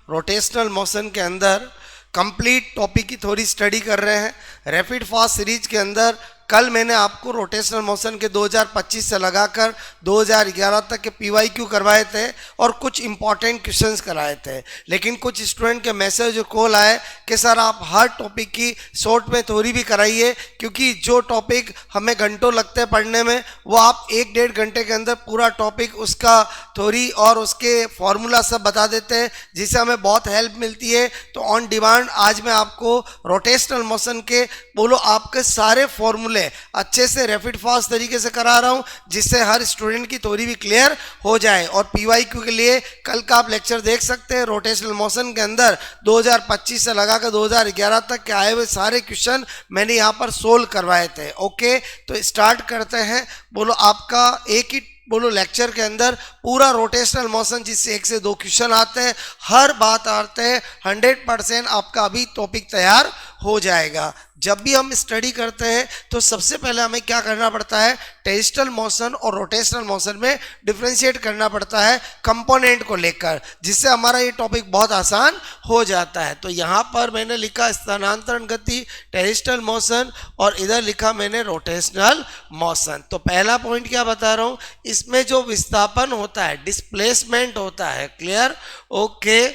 Rotational motion के अंदर complete topic की थोड़ी स्टडी कर रहे हैं। रैपिड फास्ट सीरीज के अंदर कल मैंने आपको रोटेशनल मोशन के 2025 से लगाकर 2011 तक के पीवाईक्यू करवाए थे और कुछ इंपॉर्टेंट क्वेश्चंस कराए थे। लेकिन कुछ स्टूडेंट के मैसेज और कॉल आए कि सर आप हर टॉपिक की शॉर्ट में थ्योरी भी कराइए, क्योंकि जो टॉपिक हमें घंटों लगते हैं पढ़ने में वो आप 1-1.5 घंटे के अंदर पूरा टॉपिक, उसका थ्योरी और उसके फॉर्मूला सब बता देते हैं, जिससे हमें बहुत हेल्प मिलती है। तो ऑन डिमांड आज मैं आपको रोटेशनल मोशन के बोलो आपके सारे फॉर्मूले अच्छे से रैपिड फास्ट तरीके से करा रहा हूं, जिससे हर स्टूडेंट की थ्योरी भी क्लियर हो जाए। और पीवाईक्यू के लिए कल का आप लेक्चर देख सकते हैं। रोटेशनल मोशन के अंदर 2025 से लगाकर 2011 तक के आए हुए सारे क्वेश्चन मैंने यहां पर सोल्व करवाए थे। ओके, तो स्टार्ट करते हैं। बोलो आपका एक ही बोलो लेक्चर के अंदर पूरा रोटेशनल मोशन, जिससे 1 से 2 क्वेश्चन आते हैं, हर बात आते हैं, 100% आपका अभी टॉपिक तैयार हो जाएगा। जब भी हम स्टडी करते हैं तो सबसे पहले हमें क्या करना पड़ता है, टेंशनल मोशन और रोटेशनल मोशन में डिफरेंशिएट करना पड़ता है कंपोनेंट को लेकर, जिससे हमारा ये टॉपिक बहुत आसान हो जाता है। तो यहाँ पर मैंने लिखा स्थानांतरण गति टेंशनल मोशन और इधर लिखा मैंने रोटेशनल मोशन। तो पहला पॉइंट क्या बता रहा हूँ, इसमें जो विस्थापन होता है, डिस्प्लेसमेंट होता है, क्लियर, ओके,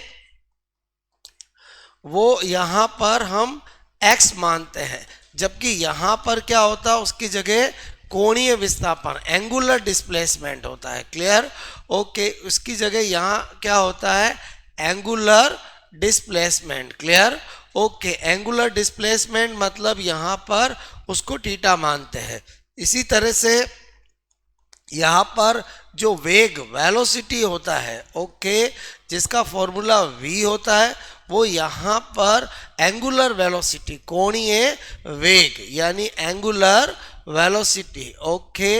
वो यहाँ पर हम x मानते हैं, जबकि यहाँ पर क्या होता है, उसकी जगह कोणीय विस्थापन एंगुलर डिस्प्लेसमेंट होता है, क्लियर, ओके, उसकी जगह यहाँ क्या होता है, angular displacement, clear, okay, angular displacement मतलब यहाँ पर उसको थीटा मानते हैं। इसी तरह से यहाँ पर जो वेग वेलोसिटी होता है, ओके, जिसका फॉर्मूला v होता है, वो यहाँ पर एंगुलर वेलोसिटी कोणीय वेग यानी angular velocity, okay,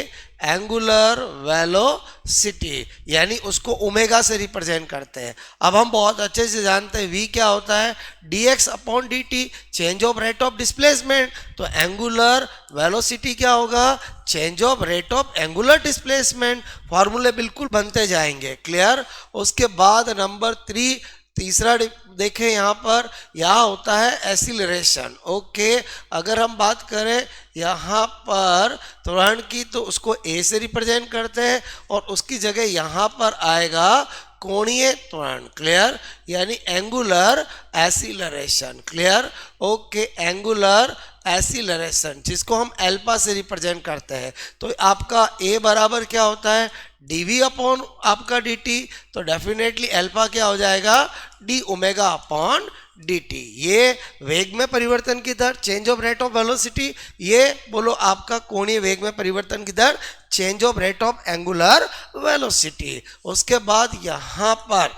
angular velocity यानी उसको ओमेगा से रिप्रेजेंट करते हैं। अब हम बहुत अच्छे से जानते हैं v क्या होता है, dx/dt, change of rate of displacement. तो एंगुलर वेलोसिटी क्या होगा, change of rate of angular displacement. फॉर्मूले बिल्कुल बनते जाएंगे, क्लियर। उसके बाद नंबर 3 तीसरा देखें, यहाँ पर यहाँ होता है एक्सीलरेशन, ओके। अगर हम बात करें यहाँ पर त्वरण की, तो उसको a से रिप्रेजेंट करते हैं और उसकी जगह यहाँ पर आएगा कोणीय त्वरण, क्लियर, यानी angular acceleration, clear, okay, angular acceleration, जिसको हम अल्फा से रिप्रेजेंट करते हैं। तो आपका a बराबर क्या होता है, dv अपॉन आपका dt, तो डेफिनेटली अल्फा क्या हो जाएगा, d ओमेगा अपॉन dt। ये वेग में परिवर्तन की दर, change of rate of velocity, ये बोलो आपका कोणीय वेग में परिवर्तन की दर, change of rate of angular velocity. उसके बाद यहाँ पर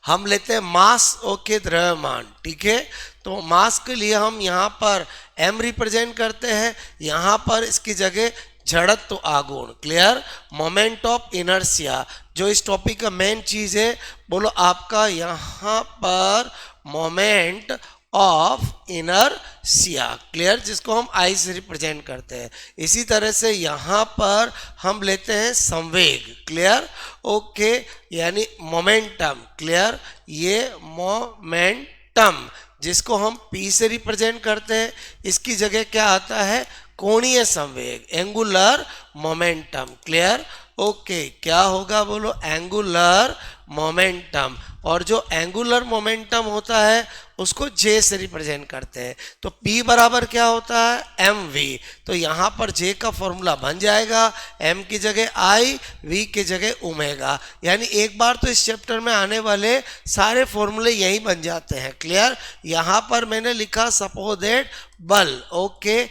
हम लेते हैं मास, ओके, द्रव्यमान, ठीक है। तो मास के लिए हम यहाँ पर m रिप्रेजेंट करते हैं, यहाँ पर इसकी जगह जड़त्व आघूर्ण, क्लियर, मोमेंट ऑफ इनर्शिया, जो इस टॉपिक का मेन चीज है, बोलो आपका यहाँ पर मोमेंट ऑफ इनर्शिया, क्लियर, जिसको हम I से रिप्रेजेंट करते हैं। इसी तरह से यहाँ पर हम लेते हैं संवेग, क्लियर, ओके, यानी मोमेंटम, क्लियर, ये मोमेंटम जिसको हम P से रिप्रेजेंट करते हैं। इसकी जगह क्या आता है, कोणीय संवेग, एंगुलर मोमेंटम, क्लियर, ओके, क्या होगा बोलो, एंगुलर मोमेंटम। और जो एंगुलर मोमेंटम होता है उसको J से रिप्रेजेंट करते हैं। तो P बराबर क्या होता है, mv। तो यहाँ पर J का फॉर्मूला बन जाएगा, m की जगह I, v की जगह ओमेगा। यानी एक बार तो इस चैप्टर में आने वाले सारे फॉर्मूले यही बन जाते हैं, क्लियर। यहाँ पर मैंने लिखा सपोज दैट बल, ओके,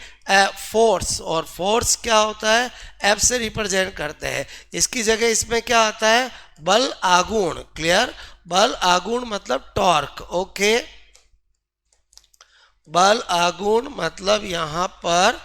फोर्स, और फोर्स क्या होता है, F से रिप्रेजेंट करते हैं। इसकी जगह इसमें क्या आता है, बल आघूर्ण, क्लियर, बल आघूर्ण मतलब टॉर्क, ओके, बल आघूर्ण मतलब यहाँ पर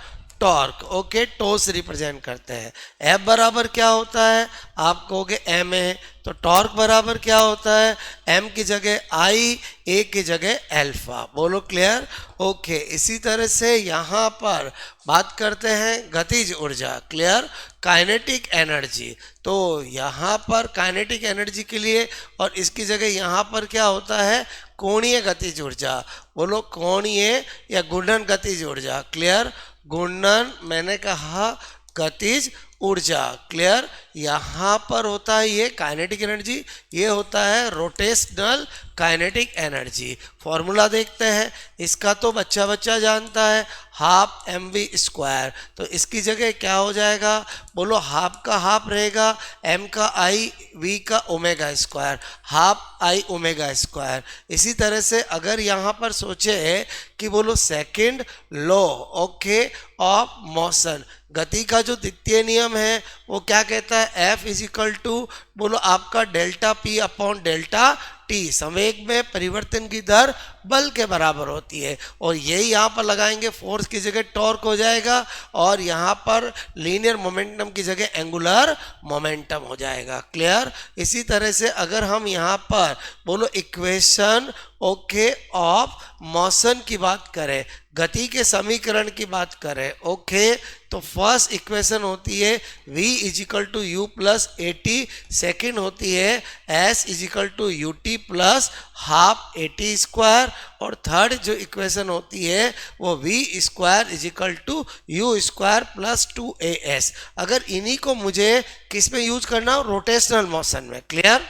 टॉर्क, ओके, टो से रिप्रेजेंट करते हैं। एफ बराबर क्या होता है, आप कहोगे एम है, तो टॉर्क बराबर क्या होता है, एम की जगह आई, ए की जगह एल्फा। बोलो क्लियर, ओके। इसी तरह से यहाँ पर बात करते हैं गतिज ऊर्जा, क्लियर, काइनेटिक एनर्जी। तो यहाँ पर काइनेटिक एनर्जी के लिए और इसकी जगह यहाँ पर क्या होता है, कोणीय गतिज ऊर्जा। बोलो कोणीय या गुणन गतिज ऊर्जा, क्लियर, गुणन मैंने कहा गतिज ऊर्जा, क्लियर। यहाँ पर होता है ये काइनेटिक एनर्जी, ये होता है रोटेशनल काइनेटिक एनर्जी। फॉर्मूला देखते हैं, इसका तो बच्चा बच्चा जानता है, हाफ एम वी स्क्वायर। तो इसकी जगह क्या हो जाएगा, बोलो हाफ का हाफ रहेगा, एम का आई, वी का omega square, half I omega square. इसी तरह से अगर यहाँ पर सोचे कि बोलो second law, okay, of motion, गति का जो द्वितीय नियम है वो क्या कहता है, एफ इज इक्वल टू, बोलो आपका delta P upon delta T, संवेग में परिवर्तन की दर बल के बराबर होती है। और यही यहाँ पर लगाएंगे, फोर्स की जगह टॉर्क हो जाएगा और यहाँ पर लीनियर मोमेंटम की जगह एंगुलर मोमेंटम हो जाएगा, क्लियर। इसी तरह से अगर हम यहाँ पर बोलो इक्वेशन, ओके, ऑफ मोशन की बात करें, गति के समीकरण की बात करें, ओके, तो फर्स्ट इक्वेशन होती है v is equal to U plus A T, second होती है s is equal to U T plus half A T square, और थर्ड जो इक्वेशन होती है वो v square is equal to U square plus 2as। अगर इन्हीं को मुझे किस में यूज करना हो, रोटेशनल मोशन में, clear.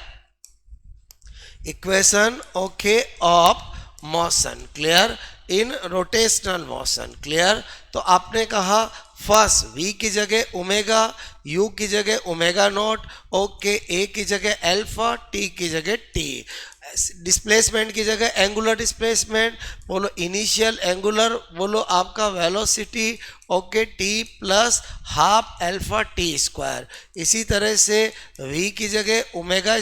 Equation, okay, of motion, clear, in rotational motion, clear. तो आपने कहा फर्स्ट v की जगह ओमेगा, u की जगह ओमेगा नॉट, ओके, a की जगह अल्फा, t की जगह t, डिस्प्लेसमेंट की जगह एंगुलर डिस्प्लेसमेंट, बोलो इनिशियल एंगुलर, बोलो आपका velocity, okay, t plus half alpha T square. इसी तरह से v की जगह ओमेगा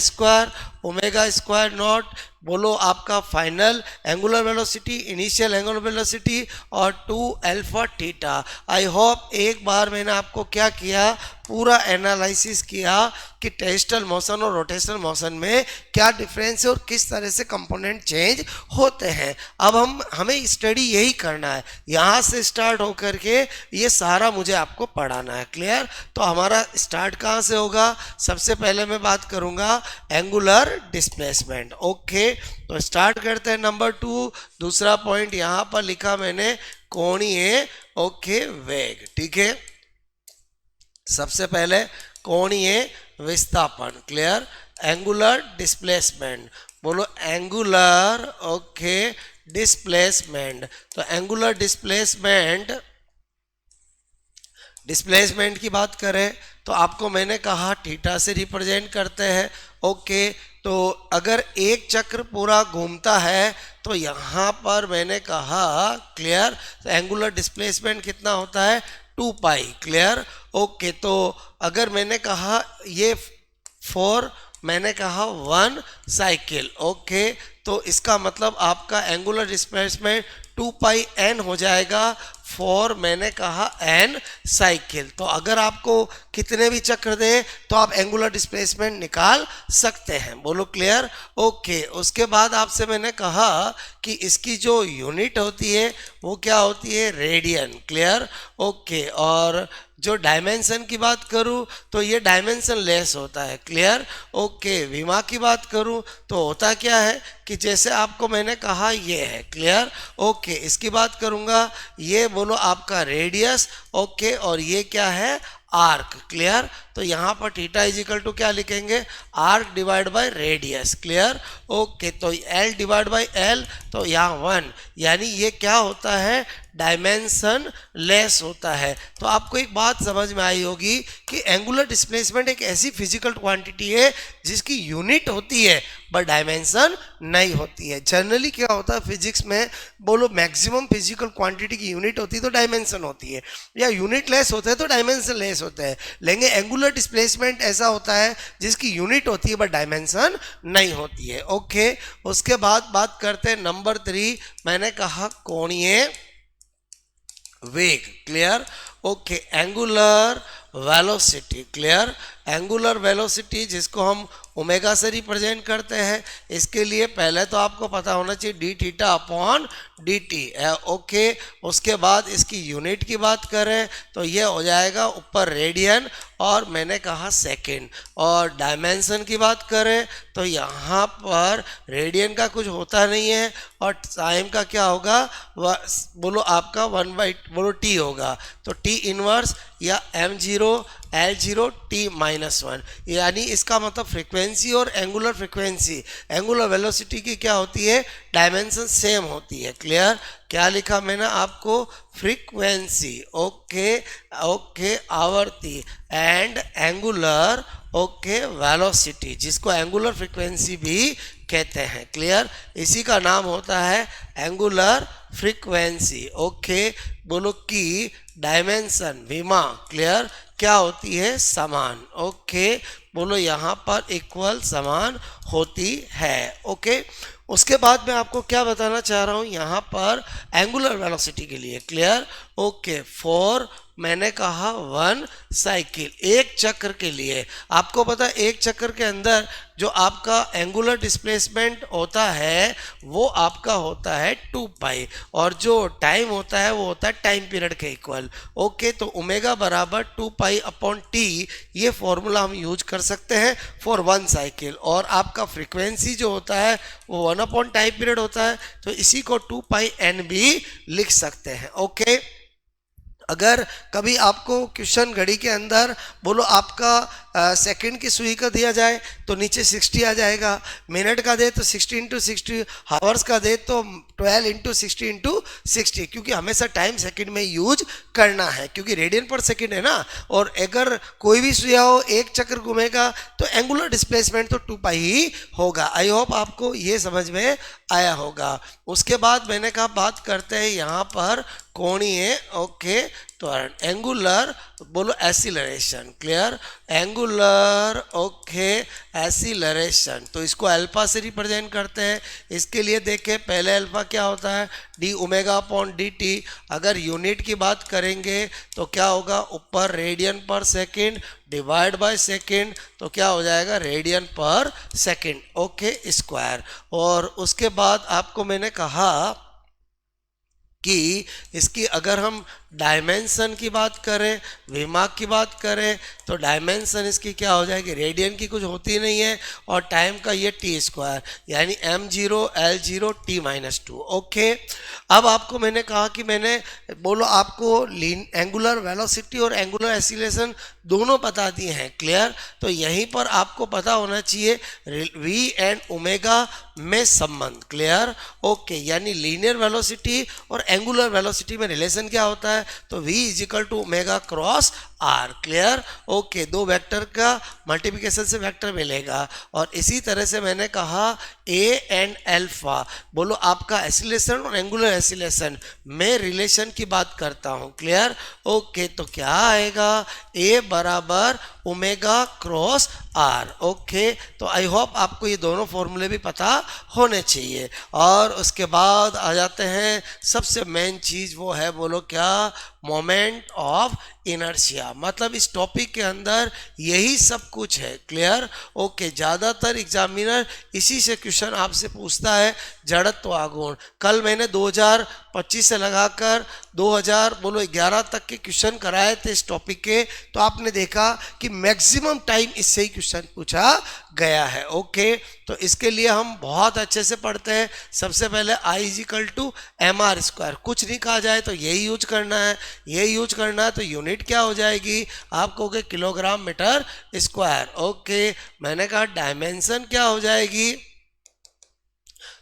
स्क्वायर नॉट, बोलो आपका final angular velocity, initial angular velocity, और 2 अल्फा थीटा। आई होप एक बार मैंने आपको क्या किया, पूरा एनालिसिस किया कि टेरेस्ट्रियल मोशन और रोटेशनल मोशन में क्या डिफरेंस है और किस तरह से कंपोनेंट चेंज होते हैं। अब हमें स्टडी यही करना है, यहाँ से स्टार्ट होकर के ये सारा मुझे आपको पढ़ाना है, क्लियर। तो हमारा स्टार्ट कहाँ से होगा, सबसे पहले मैं बात करूँगा एंगुलर डिस्प्लेसमेंट, ओके। तो स्टार्ट करते हैं नंबर 2, दूसरा पॉइंट यहाँ पर लिखा मैंने कोणीय, ओके, वेग, ठीक है। सबसे पहले कोणीय विस्थापन, क्लियर, एंगुलर डिस्प्लेसमेंट, बोलो एंगुलर, ओके, डिस्प्लेसमेंट। तो एंगुलर डिस्प्लेसमेंट की बात करें तो आपको मैंने कहा थीटा से रिप्रेजेंट करते हैं, ओके। तो अगर एक चक्र पूरा घूमता है तो यहाँ पर मैंने कहा, क्लियर, तो एंगुलर डिस्प्लेसमेंट कितना होता है, 2 पाई, क्लियर, ओके। तो अगर मैंने कहा ये 4, मैंने कहा 1 साइकिल, ओके, तो इसका मतलब आपका एंगुलर डिस्प्लेसमेंट 2 पाई n हो जाएगा, 4 मैंने कहा n साइकिल। तो अगर आपको कितने भी चक्र दे तो आप एंगुलर डिस्प्लेसमेंट निकाल सकते हैं, बोलो क्लियर, ओके। उसके बाद आपसे मैंने कहा कि इसकी जो यूनिट होती है वो क्या होती है, रेडियन, क्लियर, ओके। और जो डायमेंशन की बात करूं तो ये डायमेंशन लेस होता है, क्लियर, ओके। विमा की बात करूं तो होता क्या है कि जैसे आपको मैंने कहा ये है, क्लियर, ओके। इसकी बात करूंगा, ये बोलो आपका रेडियस, ओके, और ये क्या है, आर्क, क्लियर। तो यहाँ पर थीटा इज इक्वल टू क्या लिखेंगे, arc divide by radius, clear, okay. तो L डिवाइड बाय L, तो यहाँ 1, यानी ये क्या होता है, डायमेंशन लेस होता है। तो आपको एक बात समझ में आई होगी कि एंगुलर डिस्प्लेसमेंट एक ऐसी फिजिकल क्वांटिटी है जिसकी यूनिट होती है बट डायमेंशन नहीं होती है। जनरली क्या होता है फिजिक्स में, बोलो मैक्सिमम फिजिकल क्वांटिटी की यूनिट होती है तो डायमेंशन होती है, या यूनिट लेस होता है तो डायमेंशन लेस होता है। लेकिन एंगुलर डिस्प्लेसमेंट ऐसा होता है जिसकी यूनिट होती है बट डायमेंशन नहीं होती है, ओके। उसके बाद बात करते हैं नंबर 3, मैंने कहा कोणीय वेग, clear, okay angular velocity, clear, angular velocity जिसको हम ओमेगा से रिप्रेजेंट करते हैं, इसके लिए पहले तो आपको पता होना चाहिए D theta upon D T, okay. उसके बाद इसकी यूनिट की बात करें तो ये हो जाएगा ऊपर रेडियन और मैंने कहा सेकेंड, और डायमेंशन की बात करें तो यहाँ पर रेडियन का कुछ होता नहीं है और टाइम का क्या होगा, बोलो आपका 1 बोलो टी होगा, तो टी इनवर्स या m0 L0 t-1, यानी इसका मतलब फ्रीक्वेंसी और एंगुलर फ्रीक्वेंसी, एंगुलर वेलोसिटी की क्या होती है, डायमेंशन सेम होती है, क्लियर। क्या लिखा मैंने आपको, फ्रीक्वेंसी, ओके ओके, आवर्ती, एंड एंगुलर ओके वेलोसिटी, जिसको एंगुलर फ्रीक्वेंसी भी कहते हैं, क्लियर। इसी का नाम होता है एंगुलर फ्रीक्वेंसी, ओके। बोलो कि डायमेंशन विमा, क्लियर, क्या होती है, समान, ओके। बोलो यहाँ पर इक्वल समान होती है, ओके। उसके बाद मैं आपको क्या बताना चाह रहा हूँ यहाँ पर एंगुलर वेलोसिटी के लिए, क्लियर, ओके। फॉर मैंने कहा 1 साइकिल, एक चक्र के लिए, आपको पता है एक चक्र के अंदर जो आपका एंगुलर डिस्प्लेसमेंट होता है वो आपका होता है 2 पाई, और जो टाइम होता है वो होता है टाइम पीरियड के इक्वल, ओके। तो ओमेगा बराबर 2 पाई अपॉन टी, ये फॉर्मूला हम यूज कर सकते हैं फॉर 1 साइकिल, और आपका फ्रीक्वेंसी जो होता है वो 1 अपॉन टाइम पीरियड होता है, तो इसी को 2 पाई एन भी लिख सकते हैं, ओके। अगर कभी आपको क्वेश्चन घड़ी के अंदर बोलो आपका सेकंड की सुई का दिया जाए तो नीचे 60 आ जाएगा, मिनट का दे तो 60 इंटू 60, हावर्स का दे तो 12 इंटू 60 इंटू 60, क्योंकि हमेशा टाइम सेकंड में यूज करना है, क्योंकि रेडियन पर सेकंड है ना। और अगर कोई भी सुइया हो एक चक्कर घूमेगा तो एंगुलर डिस्प्लेसमेंट तो 2 पाई ही होगा। आई होप आपको ये समझ में आया होगा। उसके बाद मैंने कहा बात करते हैं यहाँ पर कोणीय, ओके, तो एंगुलर बोलो acceleration, clear, angular okay acceleration, तो इसको अल्फा से रिप्रेजेंट करते हैं। इसके लिए देखें पहले अल्फा क्या होता है, D omega upon D T. अगर यूनिट की बात करेंगे तो क्या होगा, ऊपर रेडियन पर सेकेंड डिवाइड बाय सेकेंड, तो क्या हो जाएगा रेडियन पर सेकेंड, ओके स्क्वायर। और उसके बाद आपको मैंने कहा कि इसकी अगर हम डायमेंशन की बात करें, विमाग की बात करें, तो डायमेंशन इसकी क्या हो जाएगी, रेडियन की कुछ होती नहीं है, और टाइम का ये टी स्क्वायर, यानी m0 L0 t-2, ओके। अब आपको मैंने कहा कि मैंने बोलो आपको एंगुलर वेलोसिटी और एंगुलर एसिलेशन दोनों बता दिए हैं, क्लियर। तो यहीं पर आपको पता होना चाहिए v एंड ओमेगा में संबंध, क्लियर, ओके। यानी लीनियर वेलोसिटी और एंगुलर वेलोसिटी में रिलेशन क्या होता है, तो v is equal to omega cross R, clear, okay. दो वेक्टर का मल्टीप्लिकेशन से वेक्टर मिलेगा। और इसी तरह से मैंने कहा a एंड अल्फा, बोलो आपका एसिलेशन और एंगुलर एसिलेशन में रिलेशन की बात करता हूं, क्लियर, ओके। तो क्या आएगा, a बराबर ओमेगा क्रॉस आर, ओके। तो आई होप आपको ये दोनों फॉर्मूले भी पता होने चाहिए। और उसके बाद आ जाते हैं सबसे मेन चीज, वो है बोलो क्या, मोमेंट ऑफ इनर्शिया, मतलब इस टॉपिक के अंदर यही सब कुछ है, क्लियर, ओके। ज़्यादातर एग्जामिनर इसी से क्वेश्चन आपसे पूछता है, जड़त्व आघूर्ण। कल मैंने 2025 से लगाकर 2011 तक के क्वेश्चन कराए थे इस टॉपिक के, तो आपने देखा कि मैक्सिमम टाइम इससे ही क्वेश्चन पूछा गया है, ओके। तो इसके लिए हम बहुत अच्छे से पढ़ते हैं। सबसे पहले I is equal to mr square, कुछ नहीं कहा जाए तो यही यूज करना है, यही यूज करना है। तो यूनिट क्या हो जाएगी, आप कहोगे किलोग्राम मीटर स्क्वायर, ओके। मैंने कहा डायमेंशन क्या हो जाएगी,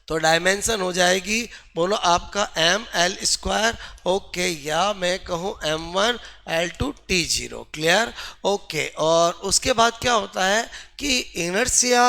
तो डायमेंशन हो जाएगी बोलो आपका ml स्क्वायर, ओके, या मैं कहूँ m1 L2 T0, clear, okay. और उसके बाद क्या होता है कि इनर्शिया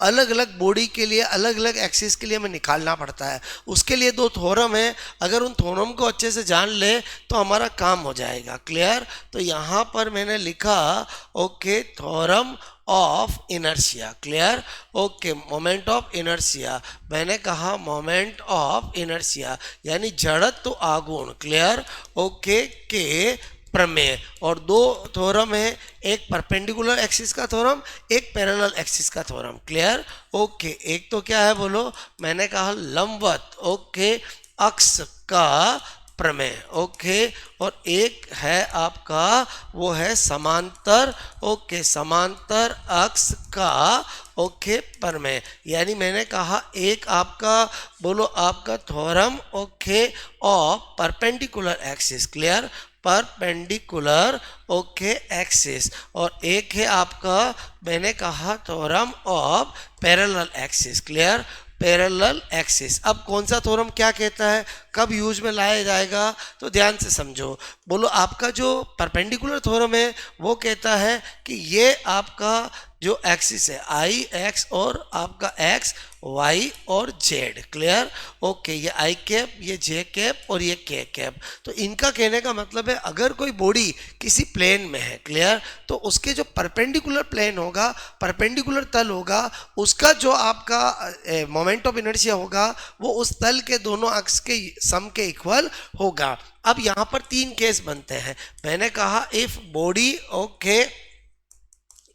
अलग अलग बॉडी के लिए अलग अलग एक्सिस के लिए हमें निकालना पड़ता है। उसके लिए दो थ्योरम है, अगर उन थ्योरम को अच्छे से जान ले तो हमारा काम हो जाएगा, क्लियर। तो यहाँ पर मैंने लिखा okay theorem of inertia, clear, okay. Moment of inertia, मैंने कहा मोमेंट ऑफ इनर्शिया यानी जड़त्व आघूर्ण, क्लियर, ओके, के प्रमेय। और दो थ्योरम है, एक परपेंडिकुलर एक्सिस का थ्योरम, एक पैरेलल एक्सिस का थ्योरम। क्लियर? ओके, एक तो क्या है बोलो, मैंने कहा लंबवत, ओके, अक्ष का प्रमेय, ओके, और एक है आपका वो है समांतर, ओके, समांतर अक्ष का, ओके, प्रमेय। यानी मैंने कहा एक आपका बोलो आपका theorem, okay, of perpendicular axis. Clear? Perpendicular, okay, axis. और एक है आपका मैंने कहा theorem of parallel axis. Clear? Parallel axis. अब कौन सा थ्योरम क्या कहता है, कब यूज में लाया जाएगा, तो ध्यान से समझो। बोलो आपका जो परपेंडिकुलर थ्योरम है वो कहता है कि ये आपका जो एक्सिस है आई एक्स और आपका एक्स वाई और जेड। क्लियर? ओके, ये आई कैप, ये जे कैप और ये के कैप। तो इनका कहने का मतलब है अगर कोई बॉडी किसी प्लेन में है, क्लियर, तो उसके जो परपेंडिकुलर प्लेन होगा, परपेंडिकुलर तल होगा, उसका जो आपका मोमेंट ऑफ इनर्शिया होगा वो उस तल के दोनों अक्ष के सम के इक्वल होगा। अब यहाँ पर तीन केस बनते हैं। मैंने कहा if body, okay,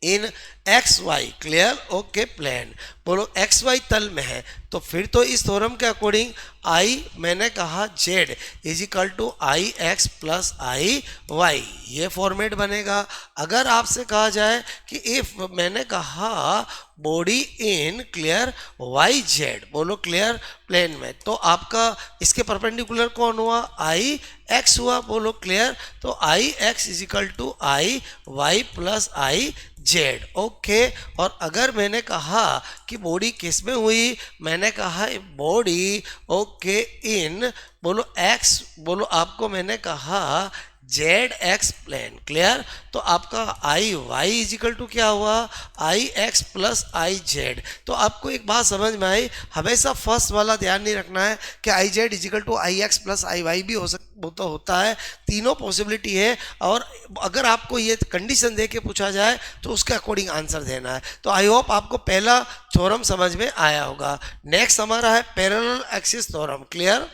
in X Y, clear, okay, plane, बोलो एक्स वाई तल में है, तो फिर तो इस थ्योरम के अकॉर्डिंग आई मैंने कहा Z is equal to I X plus I Y, ये फॉर्मेट बनेगा। अगर आपसे कहा जाए कि इफ मैंने कहा body in, clear, Y Z, बोलो क्लियर, प्लेन में, तो आपका इसके परपेंडिकुलर कौन हुआ, आई एक्स हुआ, बोलो क्लियर, तो I x is equal to I y plus I z, okay. और अगर मैंने कहा कि बॉडी किस में हुई, मैंने कहा बॉडी, ओके, इन, बोलो एक्स, बोलो आपको मैंने कहा जेड एक्स प्लेन। क्लियर? तो आपका आई वाई इजिकल टू क्या हुआ, आई एक्स प्लस आई जेड। तो आपको एक बात समझ में आई, हमेशा फर्स्ट वाला ध्यान नहीं रखना है कि I Z is equal to I X plus I Y भी होता है, तीनों पॉसिबिलिटी है। और अगर आपको ये कंडीशन दे के पूछा जाए तो उसके अकॉर्डिंग आंसर देना है। तो आई होप आपको पहला थ्योरम समझ में आया होगा। नेक्स्ट हमारा है parallel axis theorem. Clear?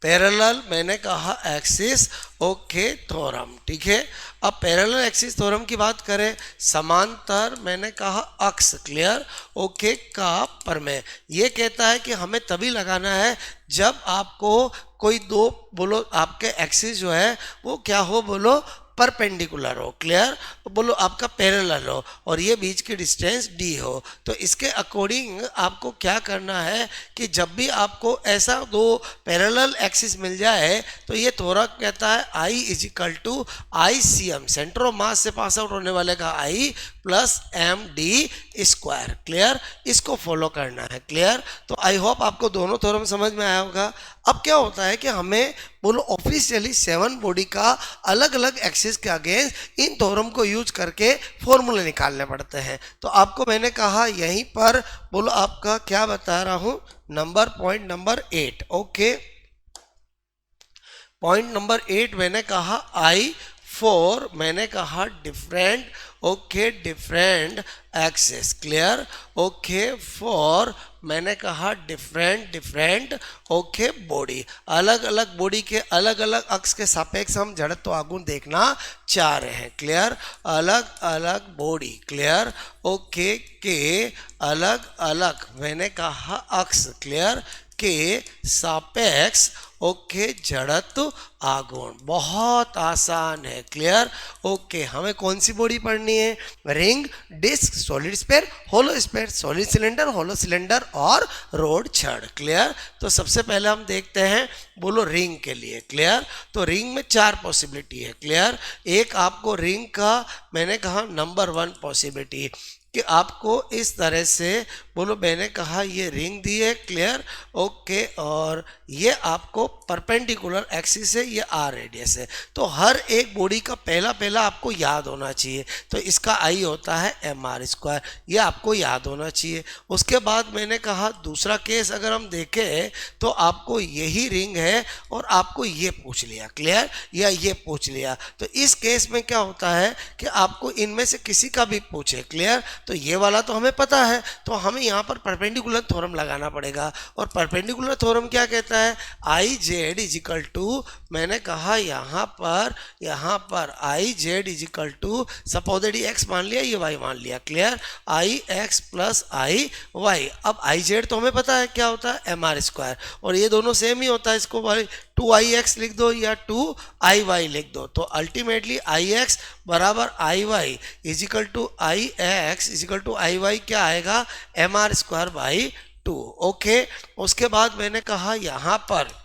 Parallel मैंने कहा एक्सिस, ओके, थ्योरम, ठीक है। अब पैरेलल एक्सिस थ्योरम की बात करें, समांतर मैंने कहा अक्ष, क्लियर, ओके, का प्रमेय। ये कहता है कि हमें तभी लगाना है जब आपको कोई दो, बोलो आपके एक्सिस जो है वो क्या हो, बोलो परपेंडिकुलर हो, क्लियर, बोलो आपका पैरेलल हो और ये बीच की डिस्टेंस डी हो। तो इसके अकॉर्डिंग आपको क्या करना है कि जब भी आपको ऐसा दो पैरेलल एक्सिस मिल जाए तो ये थोड़ा कहता है I is equal to I C M, centre of mass से पास आउट होने वाले का I plus M D square. Clear? इसको फॉलो करना है। क्लियर? तो आई होप आपको दोनों थ्योरम समझ में आया होगा। अब क्या होता है कि हमें बोलो ऑफिशियली 7 बॉडी का अलग अलग एक्सिस के अगेंस्ट इन थ्योरम को यूज करके फॉर्मूले निकालने पड़ते हैं। तो आपको मैंने कहा यहीं पर बोलो आपका क्या बता रहा हूं, point number 8, okay. Point number 8 मैंने कहा आई फॉर, मैंने कहा different, okay, different axis. Clear? Okay, for मैंने कहा डिफरेंट, ओके, बॉडी, अलग अलग बॉडी के अलग अलग अक्ष के सापेक्ष हम जड़त्व आघूर्ण देखना चाह रहे हैं। क्लियर? अलग अलग बॉडी, क्लियर, ओके, के अलग अलग मैंने कहा अक्ष, क्लियर, के सापेक्ष, ओके, जड़त्व आघूर्ण। बहुत आसान है। क्लियर? ओके, हमें कौन सी बॉडी पढ़नी है, ring, disc, solid sphere, hollow sphere, solid cylinder, hollow cylinder और रोड छड़। क्लियर? तो सबसे पहले हम देखते हैं बोलो रिंग के लिए। क्लियर? तो रिंग में 4 पॉसिबिलिटी है। क्लियर? एक आपको रिंग का मैंने कहा नंबर 1 पॉसिबिलिटी कि आपको इस तरह से बोलो मैंने कहा ये रिंग दी है, क्लियर, ओके, और ये आपको परपेंडिकुलर एक्सिस है, ये आर रेडियस है। तो हर एक बॉडी का पहला आपको याद होना चाहिए। तो इसका आई होता है एम आर स्क्वायर, ये आपको याद होना चाहिए। उसके बाद मैंने कहा दूसरा केस अगर हम देखें तो आपको यही रिंग है और आपको ये पूछ लिया, क्लियर, या ये पूछ लिया। तो इस केस में क्या होता है कि आपको इनमें से किसी का भी पूछे, क्लियर, तो ये वाला तो हमें पता है, तो हमें यहाँ पर परपेंडिकुलर थ्योरम लगाना पड़ेगा। और परपेंडिकुलर थ्योरम क्या कहता है, I Z is equal to, मैंने कहा यहाँ पर I Z is equal to, suppose that X मान लिया, ये वाई मान लिया, clear, I X plus I Y. अब आई जेड तो हमें पता है क्या होता है, एम आर स्क्वायर, और ये दोनों सेम ही होता है, इसको भाई 2ix लिख दो या 2iy लिख दो। तो अल्टीमेटली ix बराबर I y equal to I x equal to I y क्या आएगा, M R square by 2। Okay, उसके बाद मैंने कहा यहाँ पर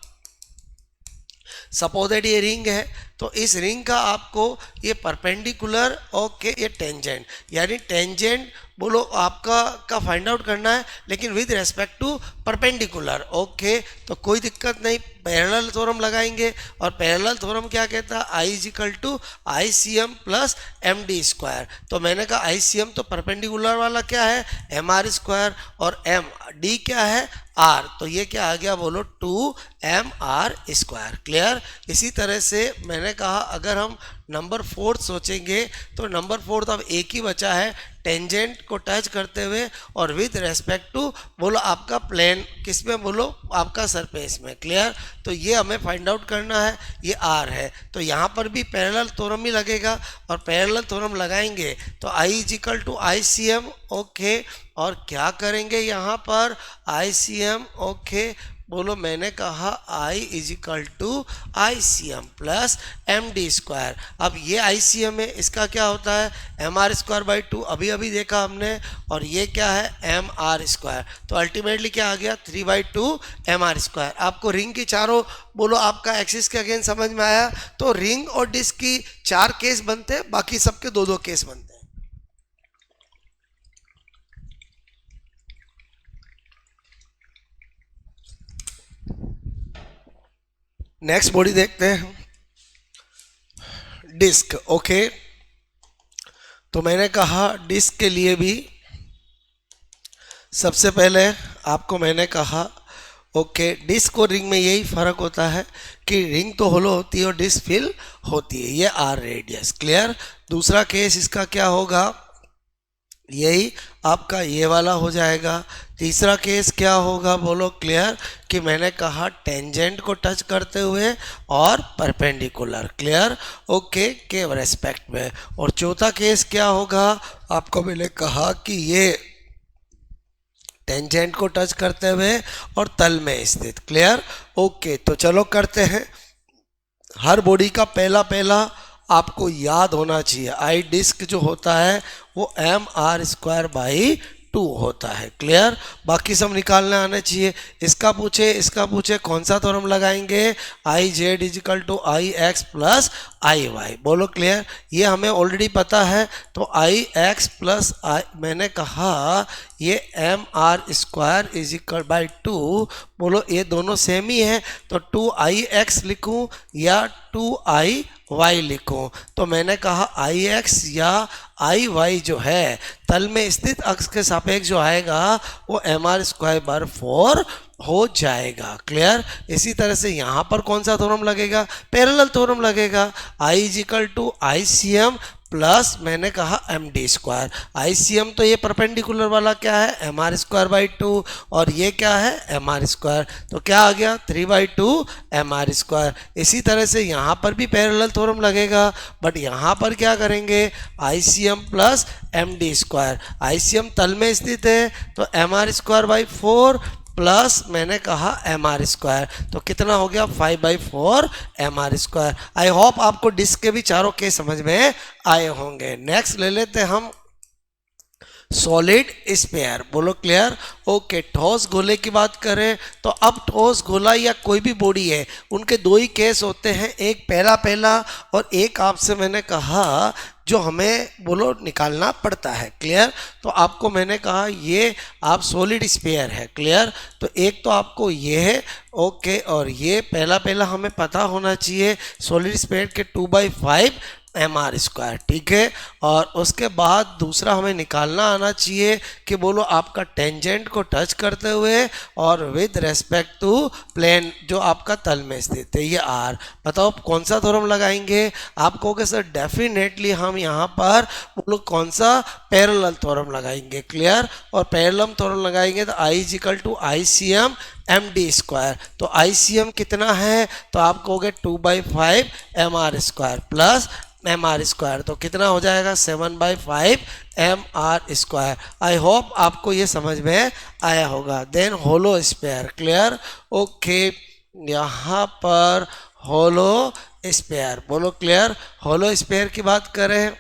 सपोज दैट ये रिंग है, तो इस रिंग का आपको ये परपेंडिकुलर, ओके, ये टेंजेंट, यानी टेंजेंट बोलो आपका फाइंड आउट करना है, लेकिन with respect to perpendicular. Okay, तो कोई दिक्कत नहीं, पैरेलल थ्योरम लगाएंगे। और पैरेलल थ्योरम क्या कहता है, I is equal to I C M plus M D square. तो मैंने कहा आई सी एम तो परपेंडिकुलर वाला क्या है, एम आर स्क्वायर, और एम डी क्या है, आर, तो ये क्या आ गया बोलो 2mr स्क्वायर। क्लियर। इसी तरह से मैंने कहा अगर हम नंबर 4 सोचेंगे तो नंबर 4 अब एक ही बचा है, टेंजेंट को टच करते हुए और विद रेस्पेक्ट टू बोलो आपका प्लेन किस में, बोलो आपका सरफेस में। क्लियर। तो ये हमें फाइंड आउट करना है, ये आर है, तो यहाँ पर भी पैरेलल थ्योरम ही लगेगा, और पैरेलल थ्योरम लगाएंगे तो I is equal to I C M. Okay, और क्या करेंगे यहाँ पर, आई सी एम, ओके, बोलो मैंने कहा I is equal to I C M plus M D square. अब ये आई सी एम है, इसका क्या होता है, एम आर स्क्वायर बाई 2, अभी देखा हमने, और ये क्या है, एम आर स्क्वायर। तो अल्टीमेटली क्या आ गया, 3/2 एम आर स्क्वायर। आपको रिंग की चारों बोलो आपका एक्सिस के अगेन समझ में आया। तो रिंग और डिस्क की 4 केस बनते हैं, बाकी सबके 2-2 केस बनते हैं। नेक्स्ट बॉडी देखते हैं, डिस्क। ओके, तो मैंने कहा डिस्क के लिए भी सबसे पहले आपको मैंने कहा ओके, डिस्क और रिंग में यही फर्क होता है कि रिंग तो होलो होती है और डिस्क फिल होती है, ये आर रेडियस। क्लियर। दूसरा केस इसका क्या होगा, यही आपका ये वाला हो जाएगा। तीसरा केस क्या होगा बोलो, क्लियर, कि मैंने कहा टेंजेंट को टच करते हुए और परपेंडिकुलर। क्लियर। ओके, के रेस्पेक्ट में। और चौथा केस क्या होगा, आपको मैंने कहा कि ये टेंजेंट को टच करते हुए और तल में स्थित। क्लियर। ओके, तो चलो करते हैं। हर बॉडी का पहला आपको याद होना चाहिए, आई डिस्क जो होता है वो एम आर स्क्वायर बाई 2 होता है। क्लियर। बाकी सब निकालने आने चाहिए। इसका पूछे कौन सा थ्योरम लगाएंगे, I Z is equal to I X plus I Y. बोलो क्लियर। ये हमें ऑलरेडी पता है, तो आई एक्स प्लस आई, मैंने कहा ये M R square is equal by 2, बोलो ये दोनों सेम ही है, तो 2ix लिखूं या 2iy लिखूं। तो मैंने कहा आई एक्स या आई वाई जो है तल में स्थित अक्ष के सापेक्ष जो आएगा वो एम आर स्क्वायर बार 4 हो जाएगा। क्लियर। इसी तरह से यहाँ पर कौन सा थ्योरम लगेगा, पैरेलल थ्योरम लगेगा, I is equal to I C M plus मैंने कहा M D square. I C M तो ये परपेंडिकुलर वाला क्या है, एम आर स्क्वायर बाई 2, और ये क्या है, एम आर स्क्वायर, तो क्या आ गया 3/2 एम आर स्क्वायर। इसी तरह से यहाँ पर भी पैरेलल थ्योरम लगेगा, बट यहाँ पर क्या करेंगे, I C M plus M D square. I C M तल में स्थित है, तो M R square by 4 plus मैंने कहा एम आर स्क्वायर, तो कितना हो गया 5/4 M R square. I hope आपको डिस्क के भी चारों केस समझ में आए होंगे। नेक्स्ट ले लेते हम सॉलिड स्फीयर। बोलो क्लियर। ओके, ठोस गोले की बात करें तो अब ठोस गोला या कोई भी बॉडी है उनके 2 ही केस होते हैं, एक पहला और एक आपसे मैंने कहा जो हमें बोलो निकालना पड़ता है। क्लियर। तो आपको मैंने कहा ये आप सॉलिड स्फीयर है। क्लियर। तो एक तो आपको ये है, ओके, और ये पहला हमें पता होना चाहिए सॉलिड स्फीयर के 2/5 एम आर स्क्वायर, ठीक है। और उसके बाद दूसरा हमें निकालना आना चाहिए कि बोलो आपका टेंजेंट को टच करते हुए और विद रेस्पेक्ट टू प्लेन जो आपका तल में स्थित है ये आर, बताओ कौन सा थ्योरम लगाएंगे। आप कहोगे सर डेफिनेटली हम यहाँ पर बोलो कौन सा पैरेलल थ्योरम लगाएंगे, क्लियर। और पैरेलल थ्योरम लगाएंगे तो I is equal to I C M M D square. तो आई सी एम कितना है, तो आप कहोगे 2/5 M R square plus M R square, तो कितना हो जाएगा 7/5 M R square. I hope आपको ये समझ में आया होगा। Then hollow sphere, clear, okay. यहाँ पर होलो स्पेयर, बोलो क्लियर। होलो स्पेयर की बात करें,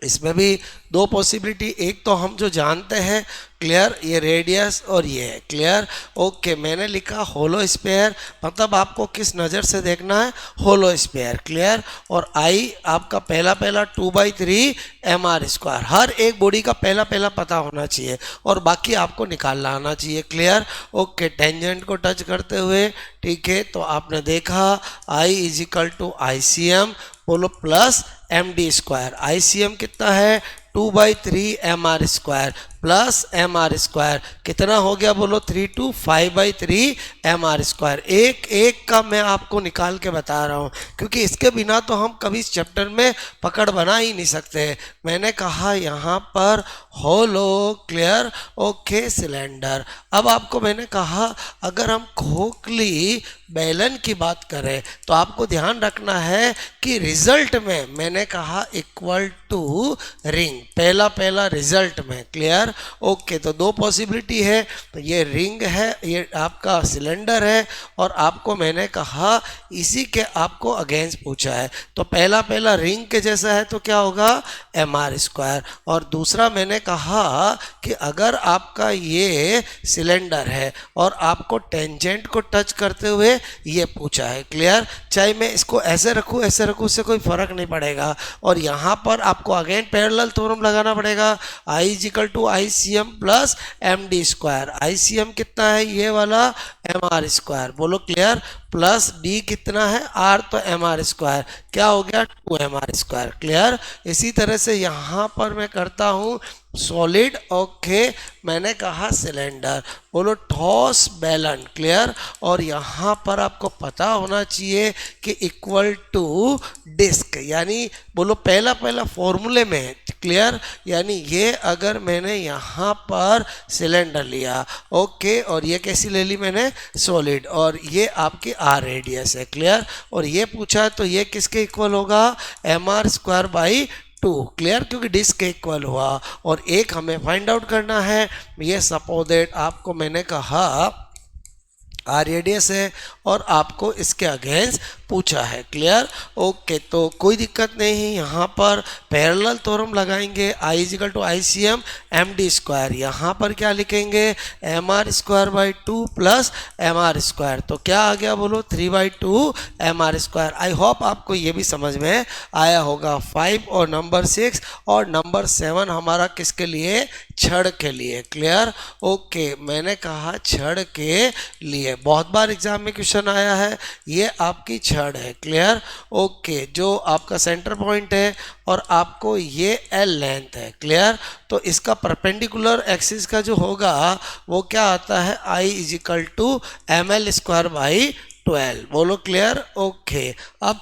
इसमें भी दो पॉसिबिलिटी, एक तो हम जो जानते हैं क्लियर, ये रेडियस और ये है, क्लियर, ओके। मैंने लिखा होलो स्पेयर, मतलब आपको किस नज़र से देखना है, होलो स्पेयर, क्लियर। और आई आपका पहला 2/3 एम आर स्क्वायर, हर एक बॉडी का पहला पता होना चाहिए और बाकी आपको निकालना आना चाहिए, क्लियर, ओके। टेंजेंट को टच करते हुए, ठीक है, तो आपने देखा I is equal to I C M, बोलो plus M D square. I C M कितना है 2/3 M R square plus M R square, कितना हो गया बोलो 3 to 5/3 एम आर स्क्वायर। एक एक का मैं आपको निकाल के बता रहा हूँ क्योंकि इसके बिना तो हम कभी इस चैप्टर में पकड़ बना ही नहीं सकते। मैंने कहा यहाँ पर होलो, क्लियर, ओके, सिलेंडर। अब आपको मैंने कहा अगर हम खोखली बेलन की बात करें तो आपको ध्यान रखना है कि रिजल्ट में मैंने कहा इक्वल टू रिंग, पहला रिजल्ट में, क्लियर, ओके। तो दो पॉसिबिलिटी है, तो ये रिंग है, ये आपका सिलेंडर है, और आपको मैंने कहा इसी के आपको अगेंस्ट पूछा है, तो पहला रिंग के जैसा है तो क्या होगा एम आर स्क्वायर। और दूसरा मैंने कहा कि अगर आपका ये सिलेंडर है और आपको टेंजेंट को टच करते हुए ये पूछा है, क्लियर, चाहे मैं इसको ऐसे रखूँ उससे कोई फर्क नहीं पड़ेगा। और यहाँ पर आपको अगेन पैरेलल थ्योरम लगाना पड़ेगा, I is equal to I C M plus M D square. I C M कितना है ये वाला एम आर स्क्वायर, बोलो क्लियर, प्लस डी कितना है आर, तो एम आर स्क्वायर, क्या हो गया 2 एम आर स्क्वायर, क्लियर। इसी तरह से यहाँ पर मैं करता हूँ सॉलिड, ओके, मैंने कहा सिलेंडर, बोलो ठोस बेलन, क्लियर। और यहाँ पर आपको पता होना चाहिए कि इक्वल टू डिस्क, यानी बोलो पहला फॉर्मूले में, क्लियर, यानी ये अगर मैंने यहाँ पर सिलेंडर लिया, ओके, और ये कैसी ले ली मैंने सॉलिड, और ये आपकी आर रेडियस है, क्लियर, और ये पूछा तो ये किसके इक्वल होगा M R square by 2, clear, क्योंकि डिस्क के इक्वल हुआ। और एक हमें फाइंड आउट करना है, ये सपोज दैट आपको मैंने कहा आर रेडियस है और आपको इसके अगेंस्ट पूछा है, क्लियर, ओके। तो कोई दिक्कत नहीं है, यहाँ पर पैरेलल थ्योरम लगाएंगे, I is equal to I C M M D square, यहाँ पर क्या लिखेंगे M R square by 2 plus M R square, तो क्या आ गया बोलो 3/2 M R square. I hope आपको ये भी समझ में आया होगा। 5 और नंबर 6 और नंबर 7 हमारा किसके लिए, छड़ के लिए, क्लियर, ओके। मैंने कहा छड़ के लिए, बहुत बार एग्जाम में क्वेश्चन आया है, ये आपकी छड़ है, क्लियर, ओके, जो आपका सेंटर पॉइंट है और आपको ये एल लेंथ है, क्लियर। तो इसका परपेंडिकुलर एक्सिस का जो होगा वो क्या आता है I is equal to M L square by 12, बोलो क्लियर, ओके। अब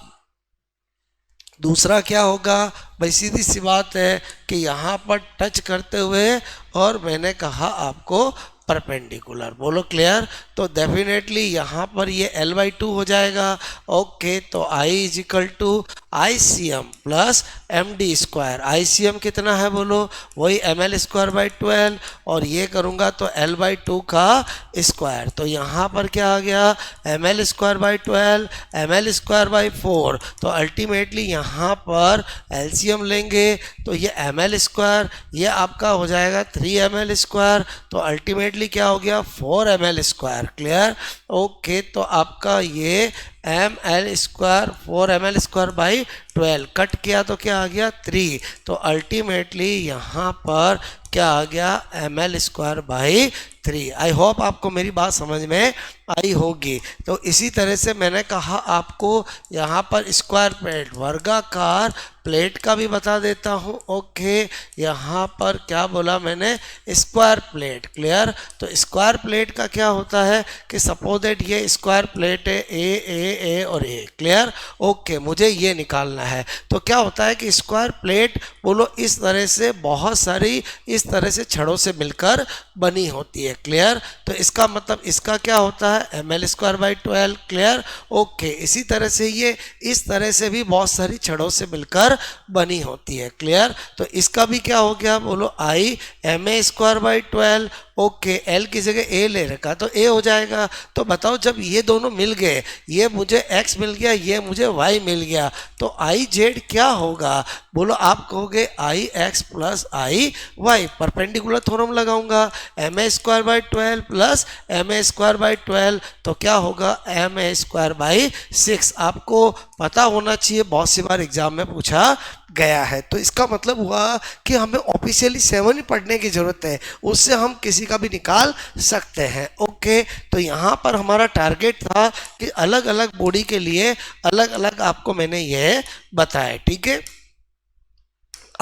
दूसरा क्या होगा भाई, सीधी सी बात है कि यहाँ पर टच करते हुए और मैंने कहा आपको परपेंडिकुलर, बोलो क्लियर। तो डेफिनेटली यहाँ पर ये L/2 हो जाएगा, ओके। तो I is equal to I C M plus M D square. I C M कितना है बोलो, वही एम एल स्क्वायर बाई 12, और ये करूँगा तो L/2 का स्क्वायर, तो यहाँ पर क्या आ गया M L square by 12 M L square by 4। तो अल्टीमेटली यहाँ पर एलसीएम लेंगे तो ये एम एल स्क्वायर, ये आपका हो जाएगा 3 एम एल स्क्वायर, तो अल्टीमेटली क्या हो गया 4 M L square, clear, okay. तो आपका ये M L square 4 M L square by 12 cut किया तो क्या आ गया 3, तो अल्टीमेटली यहाँ पर क्या आ गया, ml²/3। आई होप आपको मेरी बात समझ में आई होगी। तो इसी तरह से मैंने कहा आपको यहाँ पर स्क्वायर प्लेट, वर्गाकार प्लेट का भी बता देता हूँ। ओके, यहाँ पर क्या बोला मैंने, स्क्वायर प्लेट। क्लियर। तो स्क्वायर प्लेट का क्या होता है कि सपोज दैट ये स्क्वायर प्लेट है, ए और ए। क्लियर। ओके, मुझे ये निकालना है। तो क्या होता है कि स्क्वायर प्लेट बोलो इस तरह से बहुत सारी इस तरह से छड़ों से मिलकर बनी होती है। क्लियर। तो इसका मतलब इसका क्या होता है, ml²/12। क्लियर। ओके, इसी तरह से ये इस तरह से भी बहुत सारी छड़ों से मिलकर बनी होती है। क्लियर। तो इसका भी क्या हो गया, बोलो I ma²/12। ओके, एल की जगह ए ले रखा तो ए हो जाएगा। तो बताओ जब ये दोनों मिल गए, ये मुझे x मिल गया, ये मुझे y मिल गया, तो आई जेड क्या होगा, बोलो आप कहोगे आई X plus I Y. Perpendicular theorem लगाऊंगा, ma²/12 प्लस ma²/12 तो क्या होगा, ma²/6। आपको पता होना चाहिए, बहुत सी बार एग्जाम में पूछा गया है। तो इसका मतलब हुआ कि हमें ऑफिशियली 7 ही पढ़ने की जरूरत है, उससे हम किसी का भी निकाल सकते हैं। ओके, तो यहाँ पर हमारा टारगेट था कि अलग अलग बॉडी के लिए अलग अलग आपको मैंने ये बताया। ठीक है,